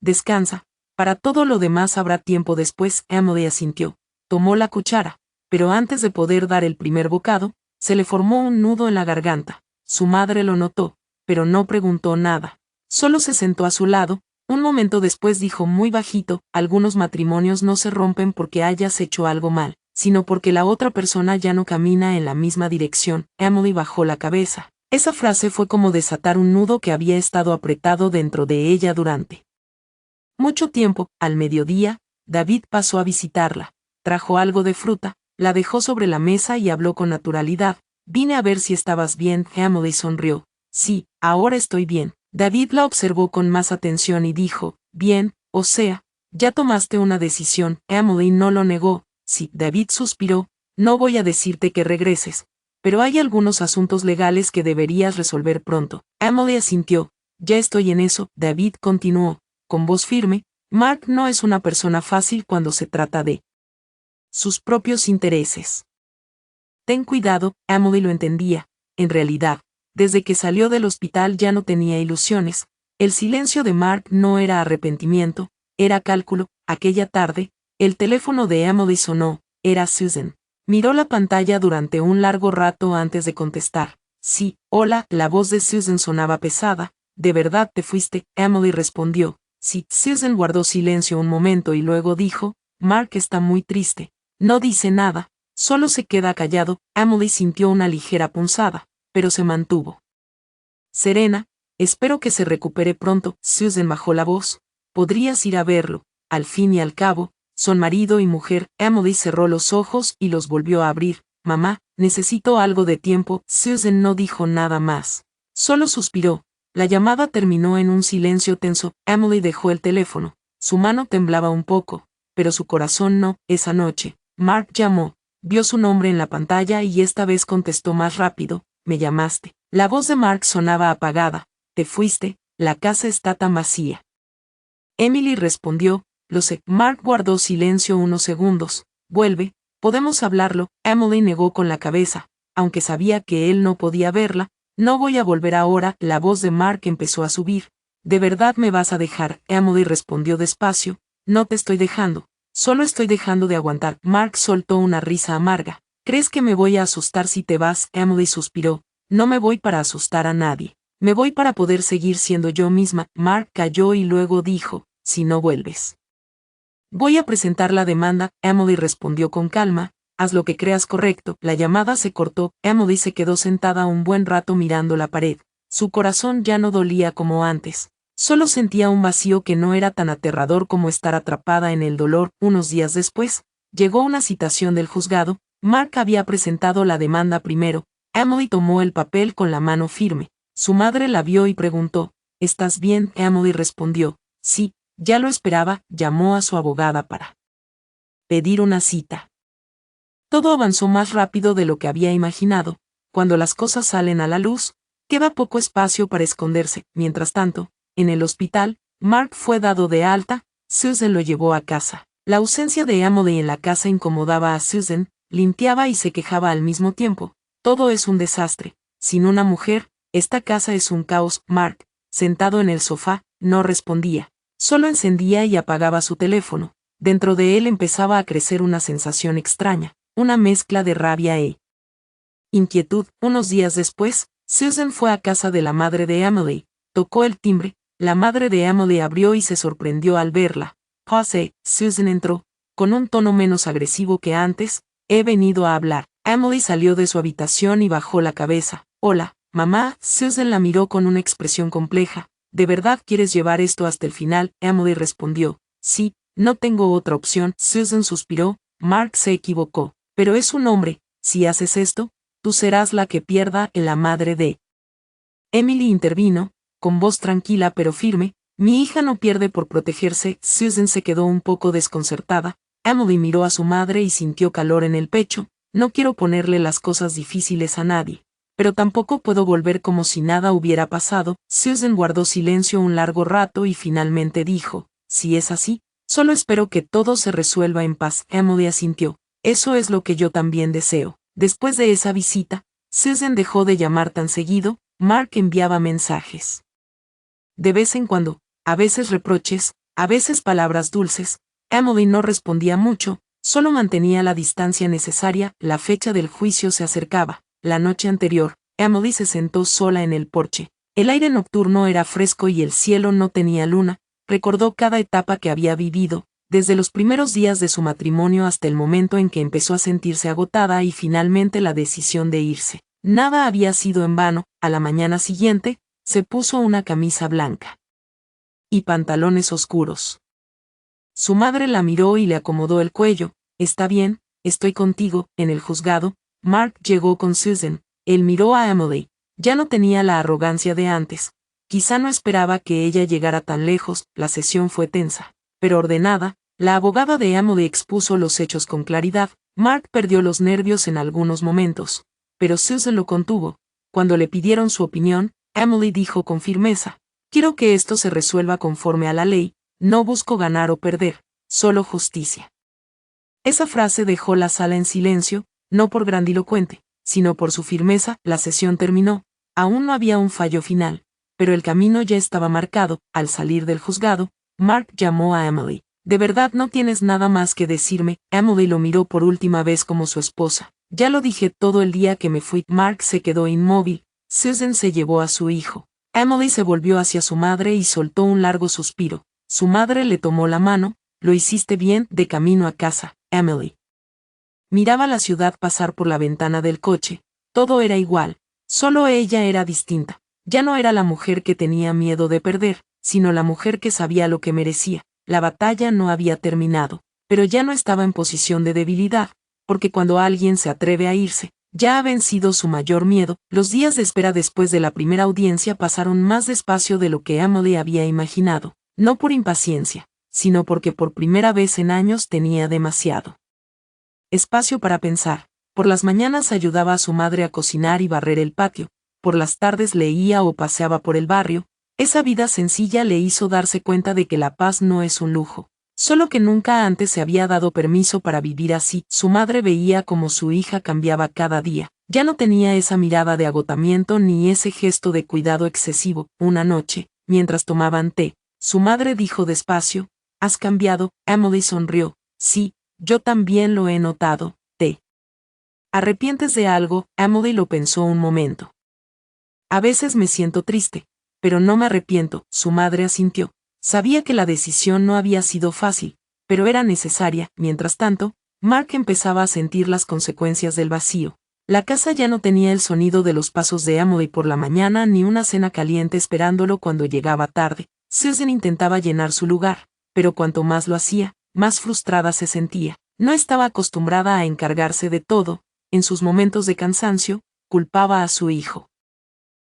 descansa. Para todo lo demás habrá tiempo después. Emily asintió. Tomó la cuchara, pero antes de poder dar el primer bocado, se le formó un nudo en la garganta. Su madre lo notó, pero no preguntó nada. Solo se sentó a su lado. Un momento después dijo muy bajito: algunos matrimonios no se rompen porque hayas hecho algo mal, sino porque la otra persona ya no camina en la misma dirección. Emily bajó la cabeza. Esa frase fue como desatar un nudo que había estado apretado dentro de ella durante mucho tiempo. Al mediodía, David pasó a visitarla. Trajo algo de fruta, la dejó sobre la mesa y habló con naturalidad. Vine a ver si estabas bien. Emily sonrió. Sí, ahora estoy bien. David la observó con más atención y dijo: bien, o sea, ya tomaste una decisión. Emily no lo negó. Sí, David suspiró. No voy a decirte que regreses, pero hay algunos asuntos legales que deberías resolver pronto. Emily asintió. Ya estoy en eso. David continuó, con voz firme: Mark no es una persona fácil cuando se trata de sus propios intereses. Ten cuidado. Emily lo entendía. En realidad, desde que salió del hospital ya no tenía ilusiones. El silencio de Mark no era arrepentimiento, era cálculo. Aquella tarde, el teléfono de Emily sonó. Era Susan. Miró la pantalla durante un largo rato antes de contestar. Sí, hola. La voz de Susan sonaba pesada. ¿De verdad te fuiste? Emily respondió. Sí. Susan guardó silencio un momento y luego dijo: Mark está muy triste. No dice nada, solo se queda callado. Emily sintió una ligera punzada, pero se mantuvo serena. Espero que se recupere pronto. Susan bajó la voz. Podrías ir a verlo. Al fin y al cabo, son marido y mujer. Emily cerró los ojos y los volvió a abrir. Mamá, necesito algo de tiempo. Susan no dijo nada más. Solo suspiró. La llamada terminó en un silencio tenso. Emily dejó el teléfono. Su mano temblaba un poco, pero su corazón no. Esa noche, Mark llamó. Vio su nombre en la pantalla y esta vez contestó más rápido. Me llamaste. La voz de Mark sonaba apagada. Te fuiste, la casa está tan vacía. Emily respondió: lo sé. Mark guardó silencio unos segundos. Vuelve, podemos hablarlo. Emily negó con la cabeza, aunque sabía que él no podía verla. No voy a volver ahora. La voz de Mark empezó a subir. ¿De verdad me vas a dejar? Emily respondió despacio. No te estoy dejando. Solo estoy dejando de aguantar. Mark soltó una risa amarga. ¿Crees que me voy a asustar si te vas? Emily suspiró. No me voy para asustar a nadie. Me voy para poder seguir siendo yo misma. Mark calló y luego dijo: si no vuelves, voy a presentar la demanda. Emily respondió con calma: haz lo que creas correcto. La llamada se cortó. Emily se quedó sentada un buen rato mirando la pared. Su corazón ya no dolía como antes. Solo sentía un vacío que no era tan aterrador como estar atrapada en el dolor. Unos días después, llegó una citación del juzgado. Mark había presentado la demanda primero. Emily tomó el papel con la mano firme. Su madre la vio y preguntó: ¿estás bien? Emily respondió: sí, ya lo esperaba. Llamó a su abogada para pedir una cita. Todo avanzó más rápido de lo que había imaginado. Cuando las cosas salen a la luz, queda poco espacio para esconderse. Mientras tanto, en el hospital, Mark fue dado de alta. Susan lo llevó a casa. La ausencia de Emily en la casa incomodaba a Susan. Limpiaba y se quejaba al mismo tiempo. Todo es un desastre. Sin una mujer, esta casa es un caos. Mark, sentado en el sofá, no respondía. Solo encendía y apagaba su teléfono. Dentro de él empezaba a crecer una sensación extraña, una mezcla de rabia e inquietud. Unos días después, Susan fue a casa de la madre de Emily. Tocó el timbre. La madre de Emily abrió y se sorprendió al verla. José. Susan entró, con un tono menos agresivo que antes. He venido a hablar. Emily salió de su habitación y bajó la cabeza. Hola, mamá. Susan la miró con una expresión compleja. ¿De verdad quieres llevar esto hasta el final? Emily respondió: sí, no tengo otra opción. Susan suspiró. Mark se equivocó. Pero es un hombre, si haces esto, tú serás la que pierda la madre de. Emily intervino, con voz tranquila pero firme. Mi hija no pierde por protegerse. Susan se quedó un poco desconcertada. Emily miró a su madre y sintió calor en el pecho. No quiero ponerle las cosas difíciles a nadie, pero tampoco puedo volver como si nada hubiera pasado. Susan guardó silencio un largo rato y finalmente dijo, si es así, solo espero que todo se resuelva en paz. Emily asintió. Eso es lo que yo también deseo. Después de esa visita, Susan dejó de llamar tan seguido. Mark enviaba mensajes. De vez en cuando, a veces reproches, a veces palabras dulces. Emily no respondía mucho, solo mantenía la distancia necesaria. La fecha del juicio se acercaba. La noche anterior, Emily se sentó sola en el porche. El aire nocturno era fresco y el cielo no tenía luna. Recordó cada etapa que había vivido, desde los primeros días de su matrimonio hasta el momento en que empezó a sentirse agotada y finalmente la decisión de irse. Nada había sido en vano. A la mañana siguiente, se puso una camisa blanca y pantalones oscuros. Su madre la miró y le acomodó el cuello. Está bien, estoy contigo. En el juzgado, Mark llegó con Susan. Él miró a Emily. Ya no tenía la arrogancia de antes. Quizá no esperaba que ella llegara tan lejos. La sesión fue tensa, pero ordenada. La abogada de Emily expuso los hechos con claridad. Mark perdió los nervios en algunos momentos, pero Susan lo contuvo. Cuando le pidieron su opinión, Emily dijo con firmeza, quiero que esto se resuelva conforme a la ley. No busco ganar o perder, solo justicia. Esa frase dejó la sala en silencio, no por grandilocuente, sino por su firmeza. La sesión terminó. Aún no había un fallo final, pero el camino ya estaba marcado. Al salir del juzgado, Mark llamó a Emily. ¿De verdad no tienes nada más que decirme? Emily lo miró por última vez como su esposa. Ya lo dije todo el día que me fui. Mark se quedó inmóvil. Susan se llevó a su hijo. Emily se volvió hacia su madre y soltó un largo suspiro. Su madre le tomó la mano. Lo hiciste bien. De camino a casa, Emily miraba la ciudad pasar por la ventana del coche. Todo era igual, solo ella era distinta. Ya no era la mujer que tenía miedo de perder, sino la mujer que sabía lo que merecía. La batalla no había terminado, pero ya no estaba en posición de debilidad, porque cuando alguien se atreve a irse, ya ha vencido su mayor miedo. Los días de espera después de la primera audiencia pasaron más despacio de lo que Emily había imaginado, no por impaciencia, sino porque por primera vez en años tenía demasiado espacio para pensar. Por las mañanas ayudaba a su madre a cocinar y barrer el patio, por las tardes leía o paseaba por el barrio. Esa vida sencilla le hizo darse cuenta de que la paz no es un lujo, solo que nunca antes se había dado permiso para vivir así. Su madre veía cómo su hija cambiaba cada día. Ya no tenía esa mirada de agotamiento ni ese gesto de cuidado excesivo. Una noche, mientras tomaban té, su madre dijo despacio, «¿Has cambiado?» Emily sonrió, «Sí, yo también lo he notado». «¿Te arrepientes de algo?» Emily lo pensó un momento. «A veces me siento triste, pero no me arrepiento». Su madre asintió. Sabía que la decisión no había sido fácil, pero era necesaria. Mientras tanto, Mark empezaba a sentir las consecuencias del vacío. La casa ya no tenía el sonido de los pasos de Emily por la mañana ni una cena caliente esperándolo cuando llegaba tarde. Susan intentaba llenar su lugar, pero cuanto más lo hacía, más frustrada se sentía. No estaba acostumbrada a encargarse de todo. En sus momentos de cansancio, culpaba a su hijo.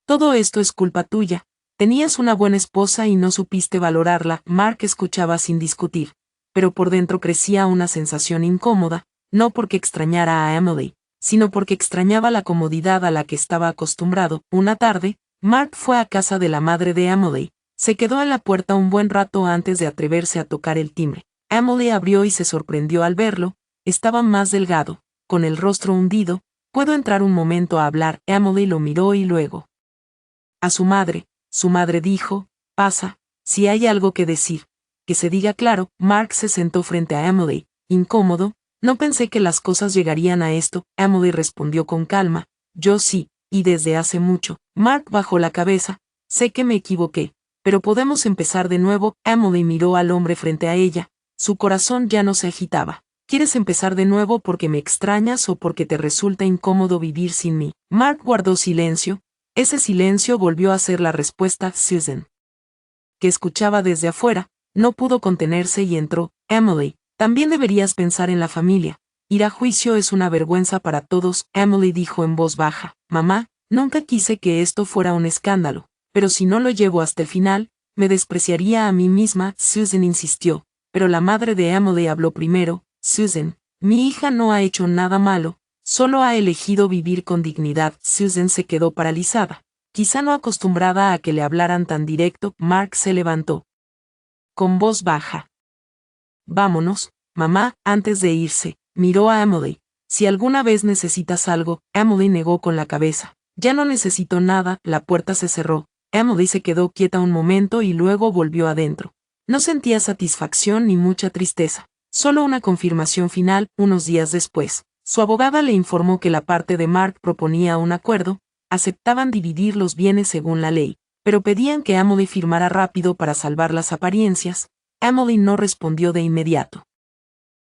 «Todo esto es culpa tuya. Tenías una buena esposa y no supiste valorarla». Mark escuchaba sin discutir, pero por dentro crecía una sensación incómoda, no porque extrañara a Emily, sino porque extrañaba la comodidad a la que estaba acostumbrado. Una tarde, Mark fue a casa de la madre de Emily. Se quedó en la puerta un buen rato antes de atreverse a tocar el timbre. Emily abrió y se sorprendió al verlo. Estaba más delgado, con el rostro hundido. «¿Puedo entrar un momento a hablar?» Emily lo miró y luego a su madre dijo, «Pasa, si hay algo que decir, que se diga claro». Mark se sentó frente a Emily, incómodo. «No pensé que las cosas llegarían a esto». Emily respondió con calma, «Yo sí, y desde hace mucho». Mark bajó la cabeza, «Sé que me equivoqué, pero podemos empezar de nuevo». Emily miró al hombre frente a ella. Su corazón ya no se agitaba. «¿Quieres empezar de nuevo porque me extrañas o porque te resulta incómodo vivir sin mí?» Mark guardó silencio. Ese silencio volvió a ser la respuesta. Susan, que escuchaba desde afuera, no pudo contenerse y entró. «Emily, También deberías pensar en la familia. Ir a juicio es una vergüenza para todos, Emily dijo en voz baja. Mamá, nunca quise que esto fuera un escándalo, pero si no lo llevo hasta el final, me despreciaría a mí misma, Susan insistió. Pero la madre de Emily habló primero. Susan, mi hija no ha hecho nada malo, solo ha elegido vivir con dignidad. Susan se quedó paralizada. Quizá no acostumbrada a que le hablaran tan directo, Mark se levantó. Con voz baja. Vámonos, mamá, antes de irse, miró a Emily. Si alguna vez necesitas algo, Emily negó con la cabeza. Ya no necesito nada, la puerta se cerró. Emily se quedó quieta un momento y luego volvió adentro. No sentía satisfacción ni mucha tristeza, solo una confirmación final. Unos días después, su abogada le informó que la parte de Mark proponía un acuerdo, aceptaban dividir los bienes según la ley, pero pedían que Emily firmara rápido para salvar las apariencias. Emily no respondió de inmediato.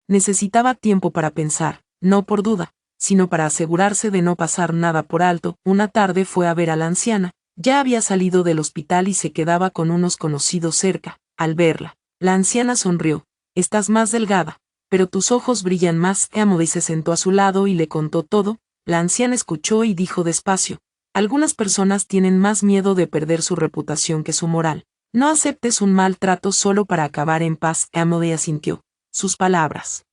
Necesitaba tiempo para pensar, no por duda, sino para asegurarse de no pasar nada por alto. Una tarde fue a ver a la anciana, ya había salido del hospital y se quedaba con unos conocidos cerca. Al verla, la anciana sonrió. Estás más delgada, pero tus ojos brillan más. Emily se sentó a su lado y le contó todo. La anciana escuchó y dijo despacio. Algunas personas tienen más miedo de perder su reputación que su moral. No aceptes un mal trato solo para acabar en paz. Emily asintió. Sus palabras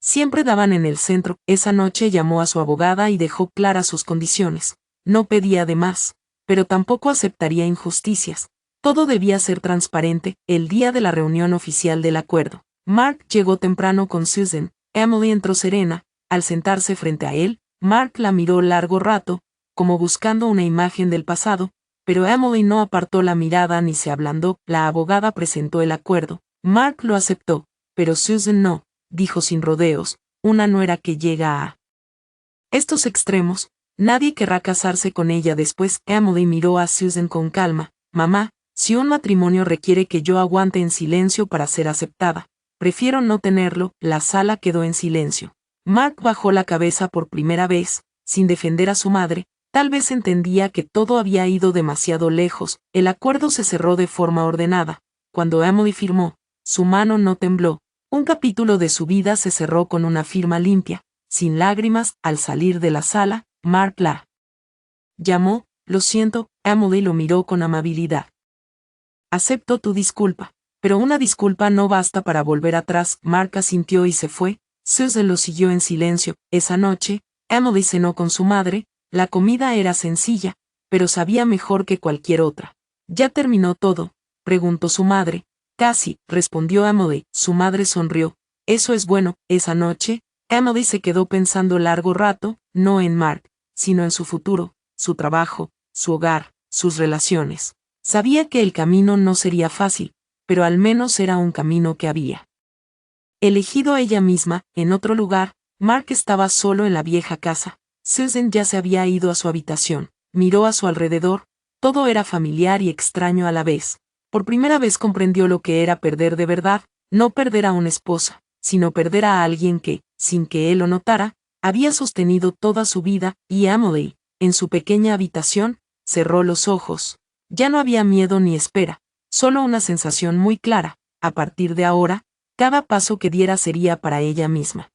siempre daban en el centro. Esa noche llamó a su abogada y dejó claras sus condiciones. No pedía de más, pero tampoco aceptaría injusticias. Todo debía ser transparente. El día de la reunión oficial del acuerdo, Mark llegó temprano con Susan. Emily entró serena. Al sentarse frente a él, Mark la miró largo rato, como buscando una imagen del pasado, pero Emily no apartó la mirada ni se ablandó. La abogada presentó el acuerdo. Mark lo aceptó, pero Susan no, dijo sin rodeos. Una nuera que llega a estos extremos, nadie querrá casarse con ella después. Emily miró a Susan con calma. Mamá, si un matrimonio requiere que yo aguante en silencio para ser aceptada, prefiero no tenerlo. La sala quedó en silencio. Mark bajó la cabeza por primera vez, sin defender a su madre. Tal vez entendía que todo había ido demasiado lejos. El acuerdo se cerró de forma ordenada. Cuando Emily firmó, su mano no tembló. Un capítulo de su vida se cerró con una firma limpia, sin lágrimas. Al salir de la sala, Mark la llamó. Lo siento. Emily lo miró con amabilidad. Acepto tu disculpa, pero una disculpa no basta para volver atrás. Mark asintió y se fue. Susan lo siguió en silencio. Esa noche, Emily cenó con su madre. La comida era sencilla, pero sabía mejor que cualquier otra. ¿Ya terminó todo?, preguntó su madre. Casi, respondió Emily. Su madre sonrió. Eso es bueno. Esa noche, Emily se quedó pensando largo rato, no en Mark, sino en su futuro, su trabajo, su hogar, sus relaciones. Sabía que el camino no sería fácil, pero al menos era un camino que había elegido ella misma. En otro lugar, Mark estaba solo en la vieja casa. Susan ya se había ido a su habitación. Miró a su alrededor. Todo era familiar y extraño a la vez. Por primera vez comprendió lo que era perder de verdad, no perder a una esposa, sino perder a alguien que, sin que él lo notara, había sostenido toda su vida. Y Emily, en su pequeña habitación, cerró los ojos. Ya no había miedo ni espera, solo una sensación muy clara. A partir de ahora, cada paso que diera sería para ella misma.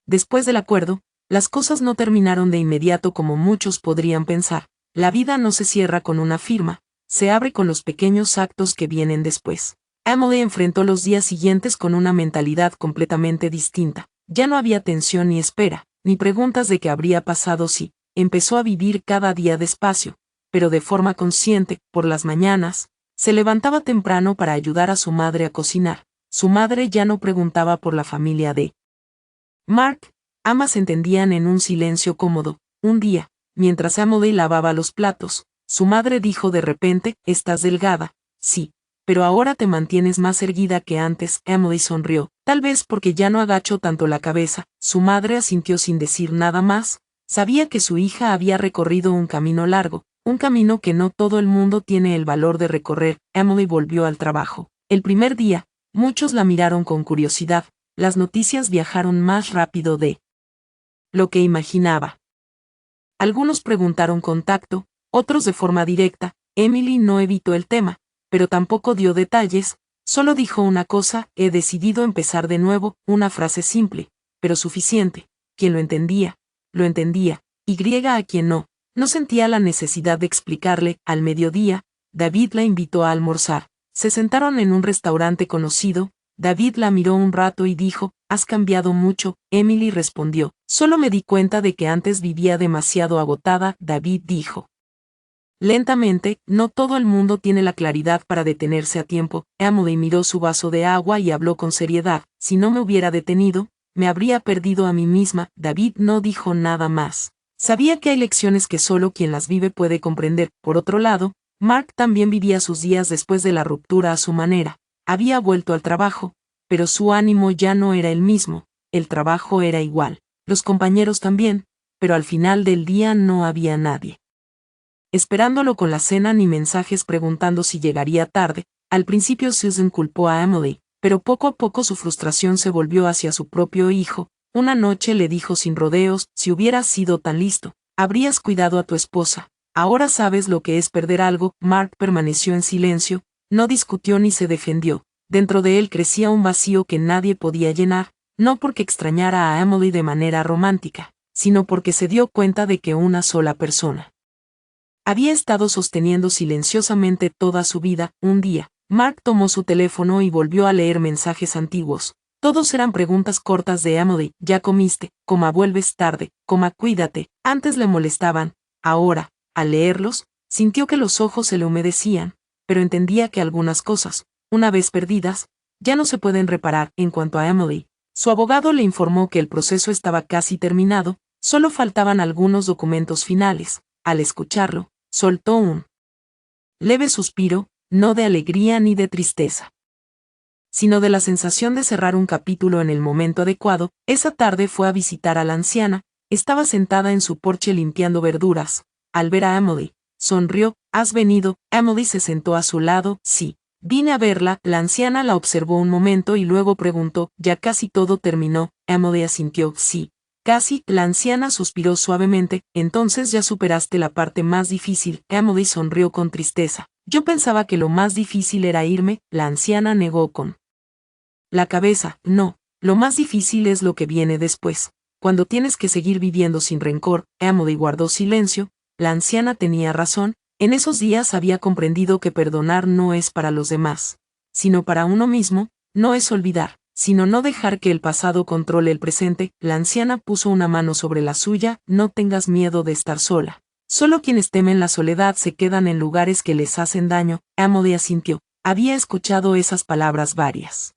Después del acuerdo, las cosas no terminaron de inmediato como muchos podrían pensar. La vida no se cierra con una firma, se abre con los pequeños actos que vienen después. Emily enfrentó los días siguientes con una mentalidad completamente distinta. Ya no había tensión ni espera, ni preguntas de qué habría pasado si. Empezó a vivir cada día despacio, pero de forma consciente. Por las mañanas, se levantaba temprano para ayudar a su madre a cocinar. Su madre ya no preguntaba por la familia de Mark. Ambas entendían en un silencio cómodo. Un día, mientras Emily lavaba los platos, su madre dijo de repente: «Estás delgada». «Sí, pero ahora te mantienes más erguida que antes». Emily sonrió. «Tal vez porque ya no agacho tanto la cabeza». Su madre asintió sin decir nada más. Sabía que su hija había recorrido un camino largo, un camino que no todo el mundo tiene el valor de recorrer. Emily volvió al trabajo. El primer día, muchos la miraron con curiosidad. Las noticias viajaron más rápido de lo que imaginaba. Algunos preguntaron con tacto, otros de forma directa. Emily no evitó el tema, pero tampoco dio detalles. Solo dijo una cosa: he decidido empezar de nuevo, una frase simple, pero suficiente. Quien lo entendía, y a quien no. No sentía la necesidad de explicarle. Al mediodía, David la invitó a almorzar. Se sentaron en un restaurante conocido. David la miró un rato y dijo: «Has cambiado mucho». Emily respondió: «Solo me di cuenta de que antes vivía demasiado agotada». David dijo lentamente: «No todo el mundo tiene la claridad para detenerse a tiempo». Emily miró su vaso de agua y habló con seriedad: «Si no me hubiera detenido, me habría perdido a mí misma». David no dijo nada más. Sabía que hay lecciones que solo quien las vive puede comprender. Por otro lado, Mark también vivía sus días después de la ruptura a su manera. Había vuelto al trabajo, pero su ánimo ya no era el mismo. El trabajo era igual, los compañeros también, pero al final del día no había nadie esperándolo con la cena ni mensajes preguntando si llegaría tarde. Al principio Susan culpó a Emily, pero poco a poco su frustración se volvió hacia su propio hijo. Una noche le dijo sin rodeos: «Si hubieras sido tan listo, habrías cuidado a tu esposa. Ahora sabes lo que es perder algo». Mark permaneció en silencio, no discutió ni se defendió. Dentro de él crecía un vacío que nadie podía llenar, no porque extrañara a Emily de manera romántica, sino porque se dio cuenta de que una sola persona había estado sosteniendo silenciosamente toda su vida. Un día, Mark tomó su teléfono y volvió a leer mensajes antiguos. Todos eran preguntas cortas de Emily: «¿Ya comiste?», «Vuelves tarde», «Cuídate». Antes le molestaban. Ahora, al leerlos, sintió que los ojos se le humedecían, pero entendía que algunas cosas, una vez perdidas, ya no se pueden reparar. En cuanto a Emily, su abogado le informó que el proceso estaba casi terminado, solo faltaban algunos documentos finales. Al escucharlo, soltó un leve suspiro, no de alegría ni de tristeza, sino de la sensación de cerrar un capítulo en el momento adecuado. Esa tarde fue a visitar a la anciana. Estaba sentada en su porche limpiando verduras. Al ver a Emily, sonrió: «¿Has venido?». Emily se sentó a su lado. «Sí, vine a verla». La anciana la observó un momento y luego preguntó: «¿Ya casi todo terminó?». Emily asintió: «Sí, casi». La anciana suspiró suavemente: «Entonces ya superaste la parte más difícil». Emily sonrió con tristeza: «Yo pensaba que lo más difícil era irme». La anciana negó con la cabeza: «No, lo más difícil es lo que viene después, cuando tienes que seguir viviendo sin rencor». Emily guardó silencio. La anciana tenía razón. En esos días había comprendido que perdonar no es para los demás, sino para uno mismo. No es olvidar, sino no dejar que el pasado controle el presente. La anciana puso una mano sobre la suya: «No tengas miedo de estar sola. Solo quienes temen la soledad se quedan en lugares que les hacen daño». Emily asintió. Había escuchado esas palabras varias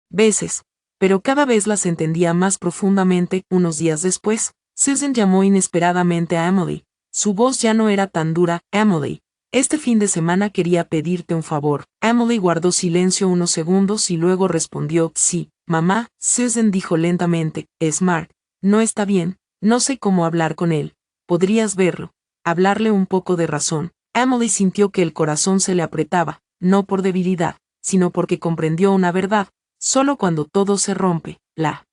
veces, pero cada vez las entendía más profundamente. Unos días después, Susan llamó inesperadamente a Emily. Su voz ya no era tan dura: «Emily, este fin de semana quería pedirte un favor». Emily guardó silencio unos segundos y luego respondió: «Sí, mamá». Susan dijo lentamente: «Es Mark. No está bien, no sé cómo hablar con él. Podrías verlo, hablarle un poco de razón». Emily sintió que el corazón se le apretaba, no por debilidad, sino porque comprendió una verdad: solo cuando todo se rompe, la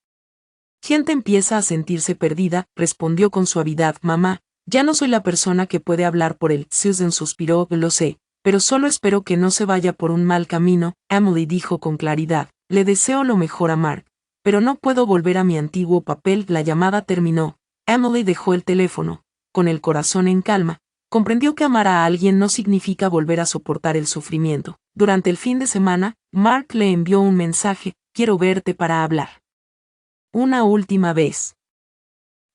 gente empieza a sentirse perdida. Respondió con suavidad: «Mamá, ya no soy la persona que puede hablar por él». Susan suspiró: «Lo sé, pero solo espero que no se vaya por un mal camino». Emily dijo con claridad: «Le deseo lo mejor a Mark, pero no puedo volver a mi antiguo papel». La llamada terminó. Emily dejó el teléfono, con el corazón en calma. Comprendió que amar a alguien no significa volver a soportar el sufrimiento. Durante el fin de semana, Mark le envió un mensaje: «Quiero verte para hablar una última vez».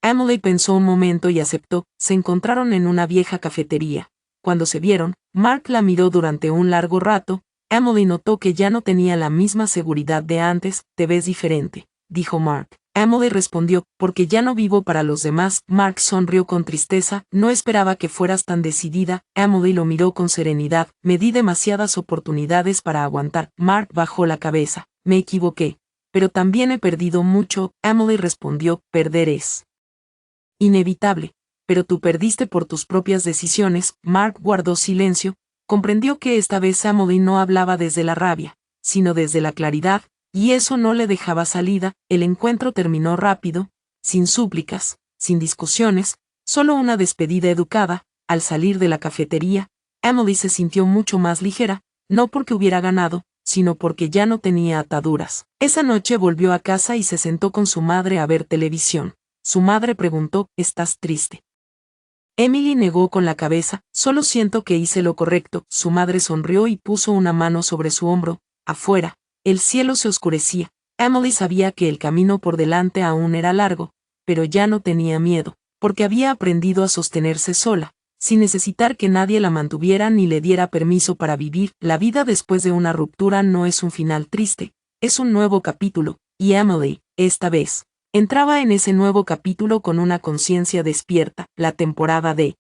Emily pensó un momento y aceptó. Se encontraron en una vieja cafetería. Cuando se vieron, Mark la miró durante un largo rato. Emily notó que ya no tenía la misma seguridad de antes. «Te ves diferente», dijo Mark. Emily respondió: «Porque ya no vivo para los demás». Mark sonrió con tristeza: «No esperaba que fueras tan decidida». Emily lo miró con serenidad: «Me di demasiadas oportunidades para aguantar». Mark bajó la cabeza: «Me equivoqué, pero también he perdido mucho». Emily respondió: «Perder es inevitable, pero tú perdiste por tus propias decisiones». Mark guardó silencio. Comprendió que esta vez Emily no hablaba desde la rabia, sino desde la claridad, y eso no le dejaba salida. El encuentro terminó rápido, sin súplicas, sin discusiones, solo una despedida educada. Al salir de la cafetería, Emily se sintió mucho más ligera, no porque hubiera ganado, sino porque ya no tenía ataduras. Esa noche volvió a casa y se sentó con su madre a ver televisión. Su madre preguntó, ¿estás triste? Emily negó con la cabeza, solo siento que hice lo correcto. Su madre sonrió y puso una mano sobre su hombro. Afuera, el cielo se oscurecía. Emily sabía que el camino por delante aún era largo, pero ya no tenía miedo, porque había aprendido a sostenerse sola, sin necesitar que nadie la mantuviera ni le diera permiso para vivir. La vida después de una ruptura no es un final triste, es un nuevo capítulo, y Emily, esta vez, entraba en ese nuevo capítulo con una conciencia despierta. La temporada de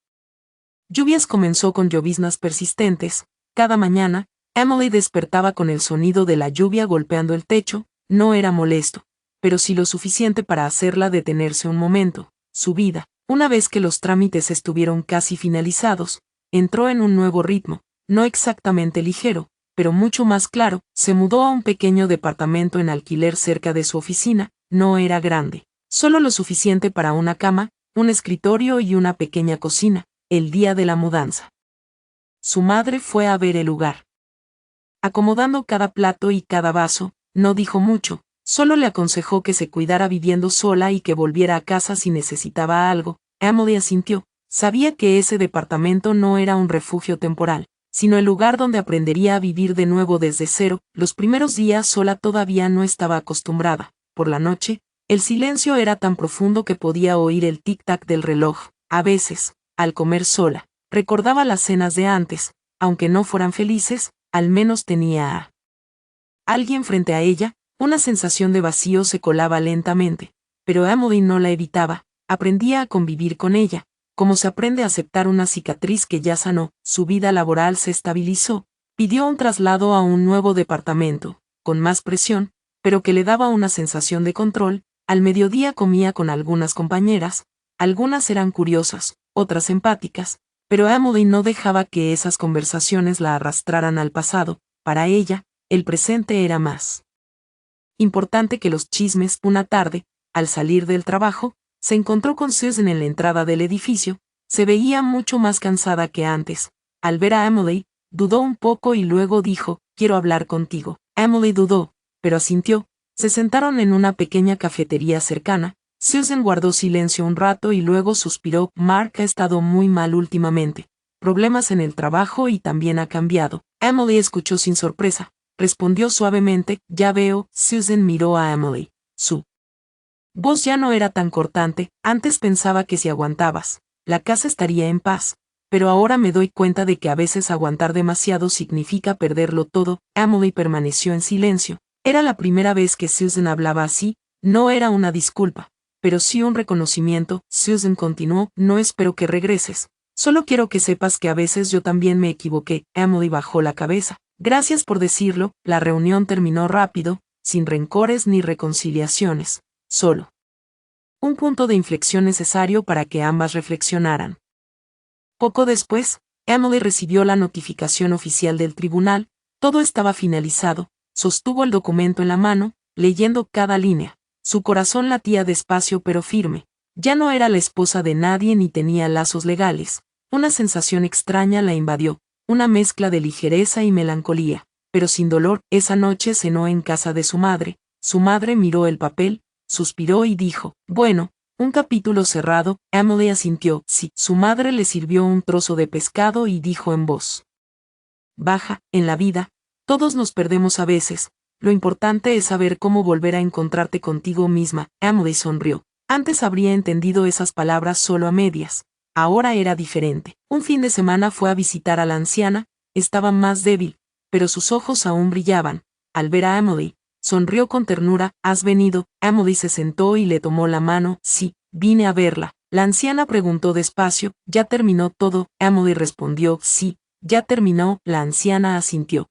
lluvias comenzó con lloviznas persistentes. Cada mañana, Emily despertaba con el sonido de la lluvia golpeando el techo. No era molesto, pero sí lo suficiente para hacerla detenerse un momento. Su vida, una vez que los trámites estuvieron casi finalizados, entró en un nuevo ritmo, no exactamente ligero, pero mucho más claro. Se mudó a un pequeño departamento en alquiler cerca de su oficina. No era grande, solo lo suficiente para una cama, un escritorio y una pequeña cocina. El día de la mudanza, su madre fue a ver el lugar. Acomodando cada plato y cada vaso, no dijo mucho, solo le aconsejó que se cuidara viviendo sola y que volviera a casa si necesitaba algo. Emily asintió. Sabía que ese departamento no era un refugio temporal, sino el lugar donde aprendería a vivir de nuevo desde cero. Los primeros días sola todavía no estaba acostumbrada. Por la noche, el silencio era tan profundo que podía oír el tic-tac del reloj. A veces, al comer sola, recordaba las cenas de antes, aunque no fueran felices, al menos tenía a alguien frente a ella. Una sensación de vacío se colaba lentamente, pero Emily no la evitaba, aprendía a convivir con ella, como se aprende a aceptar una cicatriz que ya sanó. Su vida laboral se estabilizó, pidió un traslado a un nuevo departamento, con más presión, pero que le daba una sensación de control. Al mediodía comía con algunas compañeras, algunas eran curiosas, otras empáticas, pero Emily no dejaba que esas conversaciones la arrastraran al pasado. Para ella, el presente era más importante que los chismes. Una tarde, al salir del trabajo, se encontró con Susan en la entrada del edificio. Se veía mucho más cansada que antes. Al ver a Emily, dudó un poco y luego dijo, quiero hablar contigo. Emily dudó, pero asintió. Se sentaron en una pequeña cafetería cercana. Susan guardó silencio un rato y luego suspiró. Mark ha estado muy mal últimamente. Problemas en el trabajo y también ha cambiado. Emily escuchó sin sorpresa. Respondió suavemente, ya veo. Susan miró a Emily. Su voz ya no era tan cortante. Antes pensaba que si aguantabas, la casa estaría en paz. Pero ahora me doy cuenta de que a veces aguantar demasiado significa perderlo todo. Emily permaneció en silencio. Era la primera vez que Susan hablaba así. No era una disculpa, pero sí un reconocimiento. Susan continuó, no espero que regreses. Solo quiero que sepas que a veces yo también me equivoqué. Emily bajó la cabeza. Gracias por decirlo. La reunión terminó rápido, sin rencores ni reconciliaciones, solo un punto de inflexión necesario para que ambas reflexionaran. Poco después, Emily recibió la notificación oficial del tribunal. Todo estaba finalizado. Sostuvo el documento en la mano, leyendo cada línea. Su corazón latía despacio pero firme. Ya no era la esposa de nadie ni tenía lazos legales. Una sensación extraña la invadió, una mezcla de ligereza y melancolía, pero sin dolor. Esa noche cenó en casa de su madre. Su madre miró el papel, suspiró y dijo, bueno, un capítulo cerrado. Emily asintió, sí. Su madre le sirvió un trozo de pescado y dijo en voz baja, en la vida, todos nos perdemos a veces. Lo importante es saber cómo volver a encontrarte contigo misma. Emily sonrió. Antes habría entendido esas palabras solo a medias. Ahora era diferente. Un fin de semana fue a visitar a la anciana. Estaba más débil, pero sus ojos aún brillaban. Al ver a Emily, sonrió con ternura. ¿Has venido? Emily se sentó y le tomó la mano. Sí, vine a verla. La anciana preguntó despacio, ¿ya terminó todo? Emily respondió, sí, ya terminó. La anciana asintió.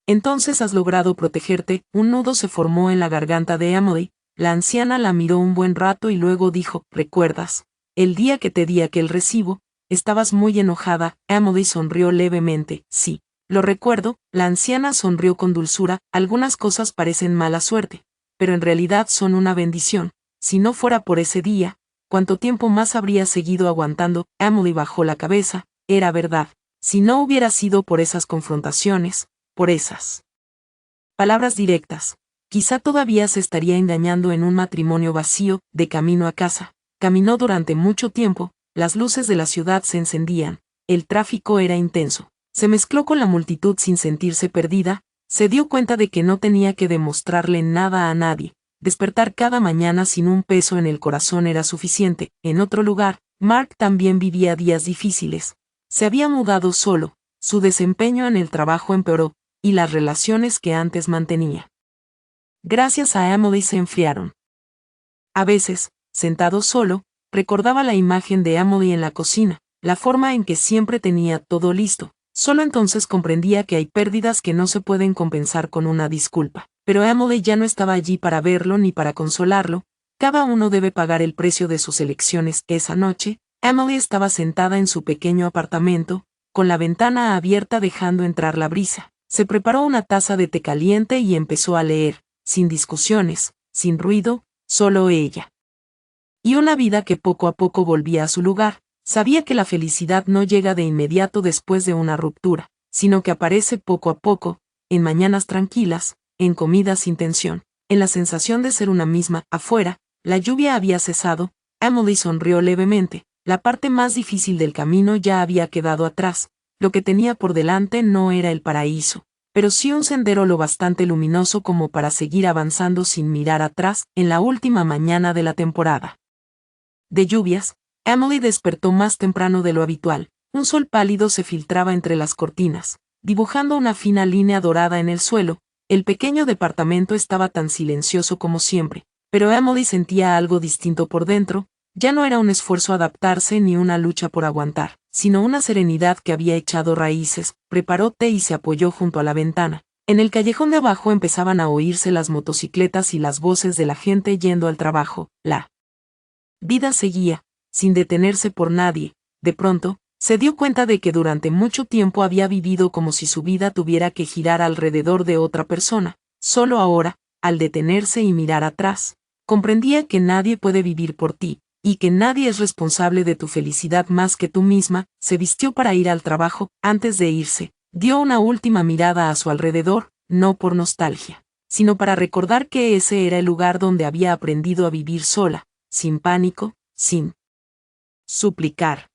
Entonces has logrado protegerte. Un nudo se formó en la garganta de Emily. La anciana la miró un buen rato y luego dijo, ¿recuerdas? El día que te di aquel recibo, estabas muy enojada. Emily sonrió levemente. Sí, lo recuerdo. La anciana sonrió con dulzura. Algunas cosas parecen mala suerte, pero en realidad son una bendición. Si no fuera por ese día, ¿cuánto tiempo más habría seguido aguantando? Emily bajó la cabeza. Era verdad. Si no hubiera sido por esas confrontaciones, por esas Palabras directas. Quizá todavía se estaría engañando en un matrimonio vacío, de camino a casa. Caminó durante mucho tiempo, las luces de la ciudad se encendían, el tráfico era intenso. Se mezcló con la multitud sin sentirse perdida, se dio cuenta de que no tenía que demostrarle nada a nadie. Despertar cada mañana sin un peso en el corazón era suficiente. En otro lugar, Mark también vivía días difíciles. Se había mudado solo, su desempeño en el trabajo empeoró, y las relaciones que antes mantenía gracias a Emily se enfriaron. A veces, sentado solo, recordaba la imagen de Emily en la cocina, la forma en que siempre tenía todo listo. Solo entonces comprendía que hay pérdidas que no se pueden compensar con una disculpa. Pero Emily ya no estaba allí para verlo ni para consolarlo, cada uno debe pagar el precio de sus elecciones. Esa noche, Emily estaba sentada en su pequeño apartamento, con la ventana abierta dejando entrar la brisa. Se preparó una taza de té caliente y empezó a leer, sin discusiones, sin ruido, solo ella. Y una vida que poco a poco volvía a su lugar. Sabía que la felicidad no llega de inmediato después de una ruptura, sino que aparece poco a poco, en mañanas tranquilas, en comidas sin tensión, en la sensación de ser una misma. Afuera, la lluvia había cesado, Emily sonrió levemente, la parte más difícil del camino ya había quedado atrás, lo que tenía por delante no era el paraíso, pero sí un sendero lo bastante luminoso como para seguir avanzando sin mirar atrás. En la última mañana de la temporada de lluvias, Emily despertó más temprano de lo habitual. Un sol pálido se filtraba entre las cortinas, dibujando una fina línea dorada en el suelo. El pequeño departamento estaba tan silencioso como siempre, pero Emily sentía algo distinto por dentro. Ya no era un esfuerzo adaptarse ni una lucha por aguantar, sino una serenidad que había echado raíces. Preparó té y se apoyó junto a la ventana. En el callejón de abajo empezaban a oírse las motocicletas y las voces de la gente yendo al trabajo. La vida seguía, sin detenerse por nadie. De pronto, se dio cuenta de que durante mucho tiempo había vivido como si su vida tuviera que girar alrededor de otra persona. Solo ahora, al detenerse y mirar atrás, comprendía que nadie puede vivir por ti, y que nadie es responsable de tu felicidad más que tú misma. Se vistió para ir al trabajo. Antes de irse, dio una última mirada a su alrededor, no por nostalgia, sino para recordar que ese era el lugar donde había aprendido a vivir sola, sin pánico, sin suplicar.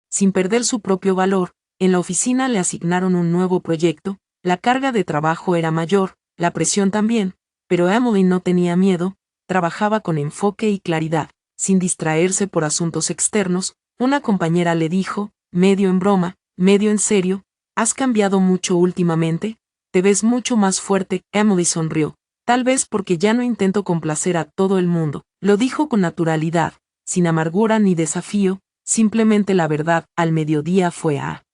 Sin perder su propio valor. En la oficina le asignaron un nuevo proyecto, la carga de trabajo era mayor, la presión también, pero Emily no tenía miedo, trabajaba con enfoque y claridad, sin distraerse por asuntos externos. Una compañera le dijo, medio en broma, medio en serio, ¿has cambiado mucho últimamente? Te ves mucho más fuerte. Emily sonrió, tal vez porque ya no intento complacer a todo el mundo. Lo dijo con naturalidad, sin amargura ni desafío, simplemente la verdad. Al mediodía fue a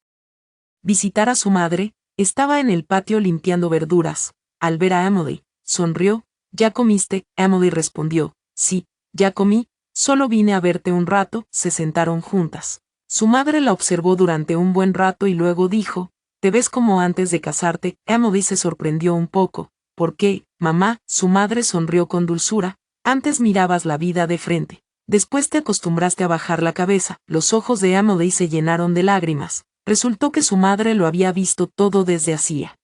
visitar a su madre, estaba en el patio limpiando verduras. Al ver a Emily, sonrió. ¿Ya comiste? Emily respondió, sí, ya comí, solo vine a verte un rato. Se sentaron juntas. Su madre la observó durante un buen rato y luego dijo, ¿te ves como antes de casarte? Emily se sorprendió un poco. ¿Por qué, mamá? Su madre sonrió con dulzura, antes mirabas la vida de frente. Después te acostumbraste a bajar la cabeza. Los ojos de Emily se llenaron de lágrimas. Resultó que su madre lo había visto todo desde hacía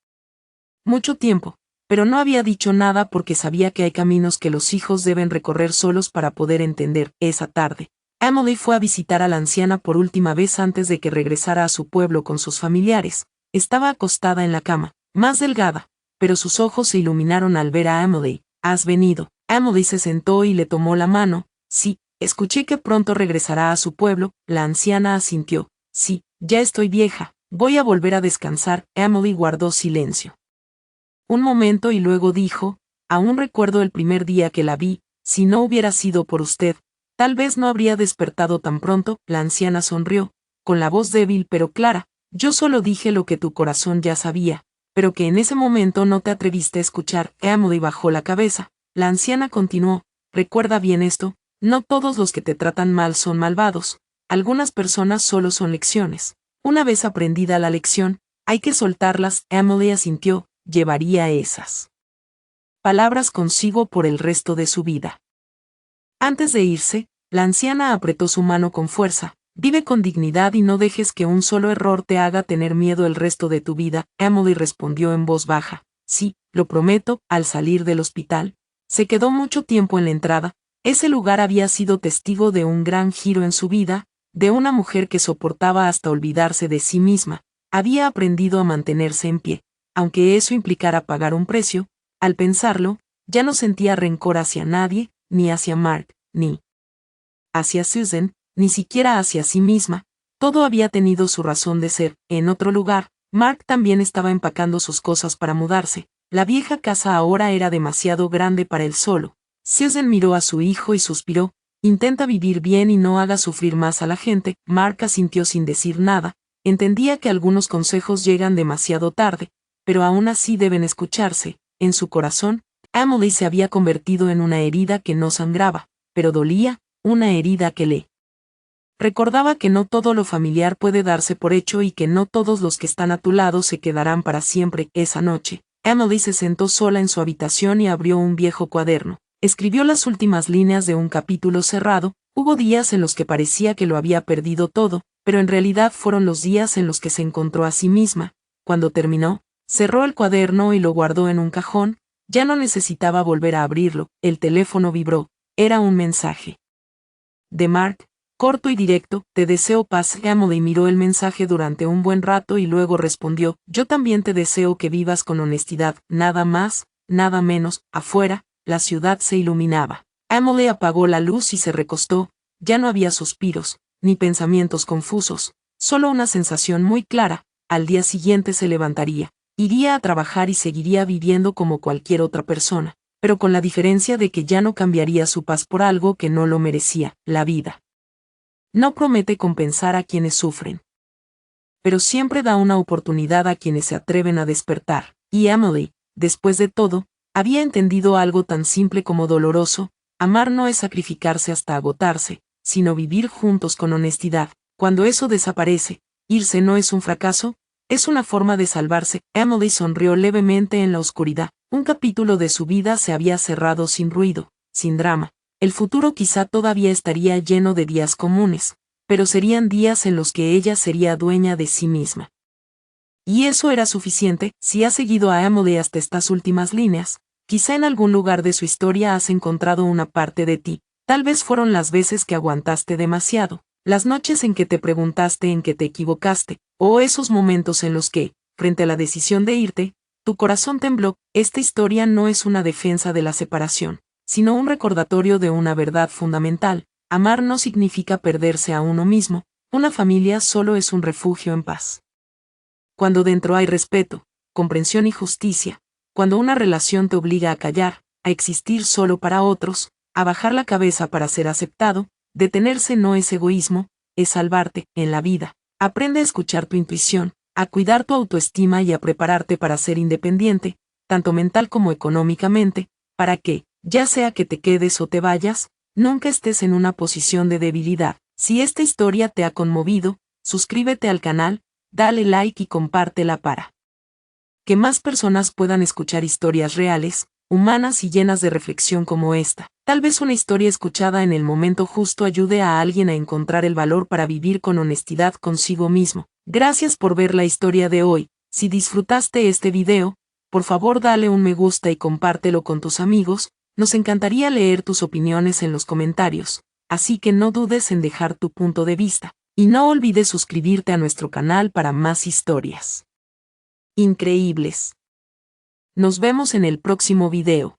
mucho tiempo, pero no había dicho nada porque sabía que hay caminos que los hijos deben recorrer solos para poder entender. Esa tarde, Emily fue a visitar a la anciana por última vez antes de que regresara a su pueblo con sus familiares. Estaba acostada en la cama, más delgada, pero sus ojos se iluminaron al ver a Emily. ¿Has venido? Emily se sentó y le tomó la mano. Sí. Escuché que pronto regresará a su pueblo. La anciana asintió. Sí, ya estoy vieja, voy a volver a descansar. Emily guardó silencio un momento y luego dijo, aún recuerdo el primer día que la vi. Si no hubiera sido por usted, tal vez no habría despertado tan pronto. La anciana sonrió, con la voz débil pero clara. Yo solo dije lo que tu corazón ya sabía, pero que en ese momento no te atreviste a escuchar. Emily bajó la cabeza. La anciana continuó, recuerda bien esto. No todos los que te tratan mal son malvados, algunas personas solo son lecciones. Una vez aprendida la lección, hay que soltarlas. Emily asintió, llevaría esas palabras consigo por el resto de su vida. Antes de irse, la anciana apretó su mano con fuerza. Vive con dignidad y no dejes que un solo error te haga tener miedo el resto de tu vida. Emily respondió en voz baja, sí, lo prometo, al salir del hospital. Se quedó mucho tiempo en la entrada. Ese lugar había sido testigo de un gran giro en su vida, de una mujer que soportaba hasta olvidarse de sí misma. Había aprendido a mantenerse en pie, aunque eso implicara pagar un precio. Al pensarlo, ya no sentía rencor hacia nadie, ni hacia Mark, ni hacia Susan, ni siquiera hacia sí misma. Todo había tenido su razón de ser. En otro lugar, Mark también estaba empacando sus cosas para mudarse. La vieja casa ahora era demasiado grande para él solo. Susan miró a su hijo y suspiró. Intenta vivir bien y no haga sufrir más a la gente. Mark asintió sin decir nada. Entendía que algunos consejos llegan demasiado tarde, pero aún así deben escucharse. En su corazón, Emily se había convertido en una herida que no sangraba, pero dolía, una herida que le recordaba que no todo lo familiar puede darse por hecho y que no todos los que están a tu lado se quedarán para siempre. Esa noche, Emily se sentó sola en su habitación y abrió un viejo cuaderno. Escribió las últimas líneas de un capítulo cerrado. Hubo días en los que parecía que lo había perdido todo, pero en realidad fueron los días en los que se encontró a sí misma. Cuando terminó, cerró el cuaderno y lo guardó en un cajón. Ya no necesitaba volver a abrirlo. El teléfono vibró. Era un mensaje de Mark, corto y directo: te deseo paz. Emily miró el mensaje durante un buen rato y luego respondió: yo también te deseo que vivas con honestidad. Nada más, nada menos. Afuera, la ciudad se iluminaba. Emily apagó la luz y se recostó. Ya no había suspiros, ni pensamientos confusos, solo una sensación muy clara. Al día siguiente se levantaría, iría a trabajar y seguiría viviendo como cualquier otra persona, pero con la diferencia de que ya no cambiaría su paz por algo que no lo merecía. La vida no promete compensar a quienes sufren, pero siempre da una oportunidad a quienes se atreven a despertar. Y Emily, después de todo, había entendido algo tan simple como doloroso: amar no es sacrificarse hasta agotarse, sino vivir juntos con honestidad. Cuando eso desaparece, irse no es un fracaso, es una forma de salvarse. Emily sonrió levemente en la oscuridad. Un capítulo de su vida se había cerrado sin ruido, sin drama. El futuro quizá todavía estaría lleno de días comunes, pero serían días en los que ella sería dueña de sí misma. Y eso era suficiente. Si has seguido a Emily hasta estas últimas líneas, quizá en algún lugar de su historia has encontrado una parte de ti. Tal vez fueron las veces que aguantaste demasiado, las noches en que te preguntaste en qué te equivocaste, o esos momentos en los que, frente a la decisión de irte, tu corazón tembló. Esta historia no es una defensa de la separación, sino un recordatorio de una verdad fundamental: amar no significa perderse a uno mismo. Una familia solo es un refugio en paz cuando dentro hay respeto, comprensión y justicia. Cuando una relación te obliga a callar, a existir solo para otros, a bajar la cabeza para ser aceptado, detenerse no es egoísmo, es salvarte. En la vida, aprende a escuchar tu intuición, a cuidar tu autoestima y a prepararte para ser independiente, tanto mental como económicamente, para que, ya sea que te quedes o te vayas, nunca estés en una posición de debilidad. Si esta historia te ha conmovido, suscríbete al canal, dale like y compártela para que más personas puedan escuchar historias reales, humanas y llenas de reflexión como esta. Tal vez una historia escuchada en el momento justo ayude a alguien a encontrar el valor para vivir con honestidad consigo mismo. Gracias por ver la historia de hoy. Si disfrutaste este video, por favor dale un me gusta y compártelo con tus amigos. Nos encantaría leer tus opiniones en los comentarios, así que no dudes en dejar tu punto de vista. Y no olvides suscribirte a nuestro canal para más historias increíbles. Nos vemos en el próximo video.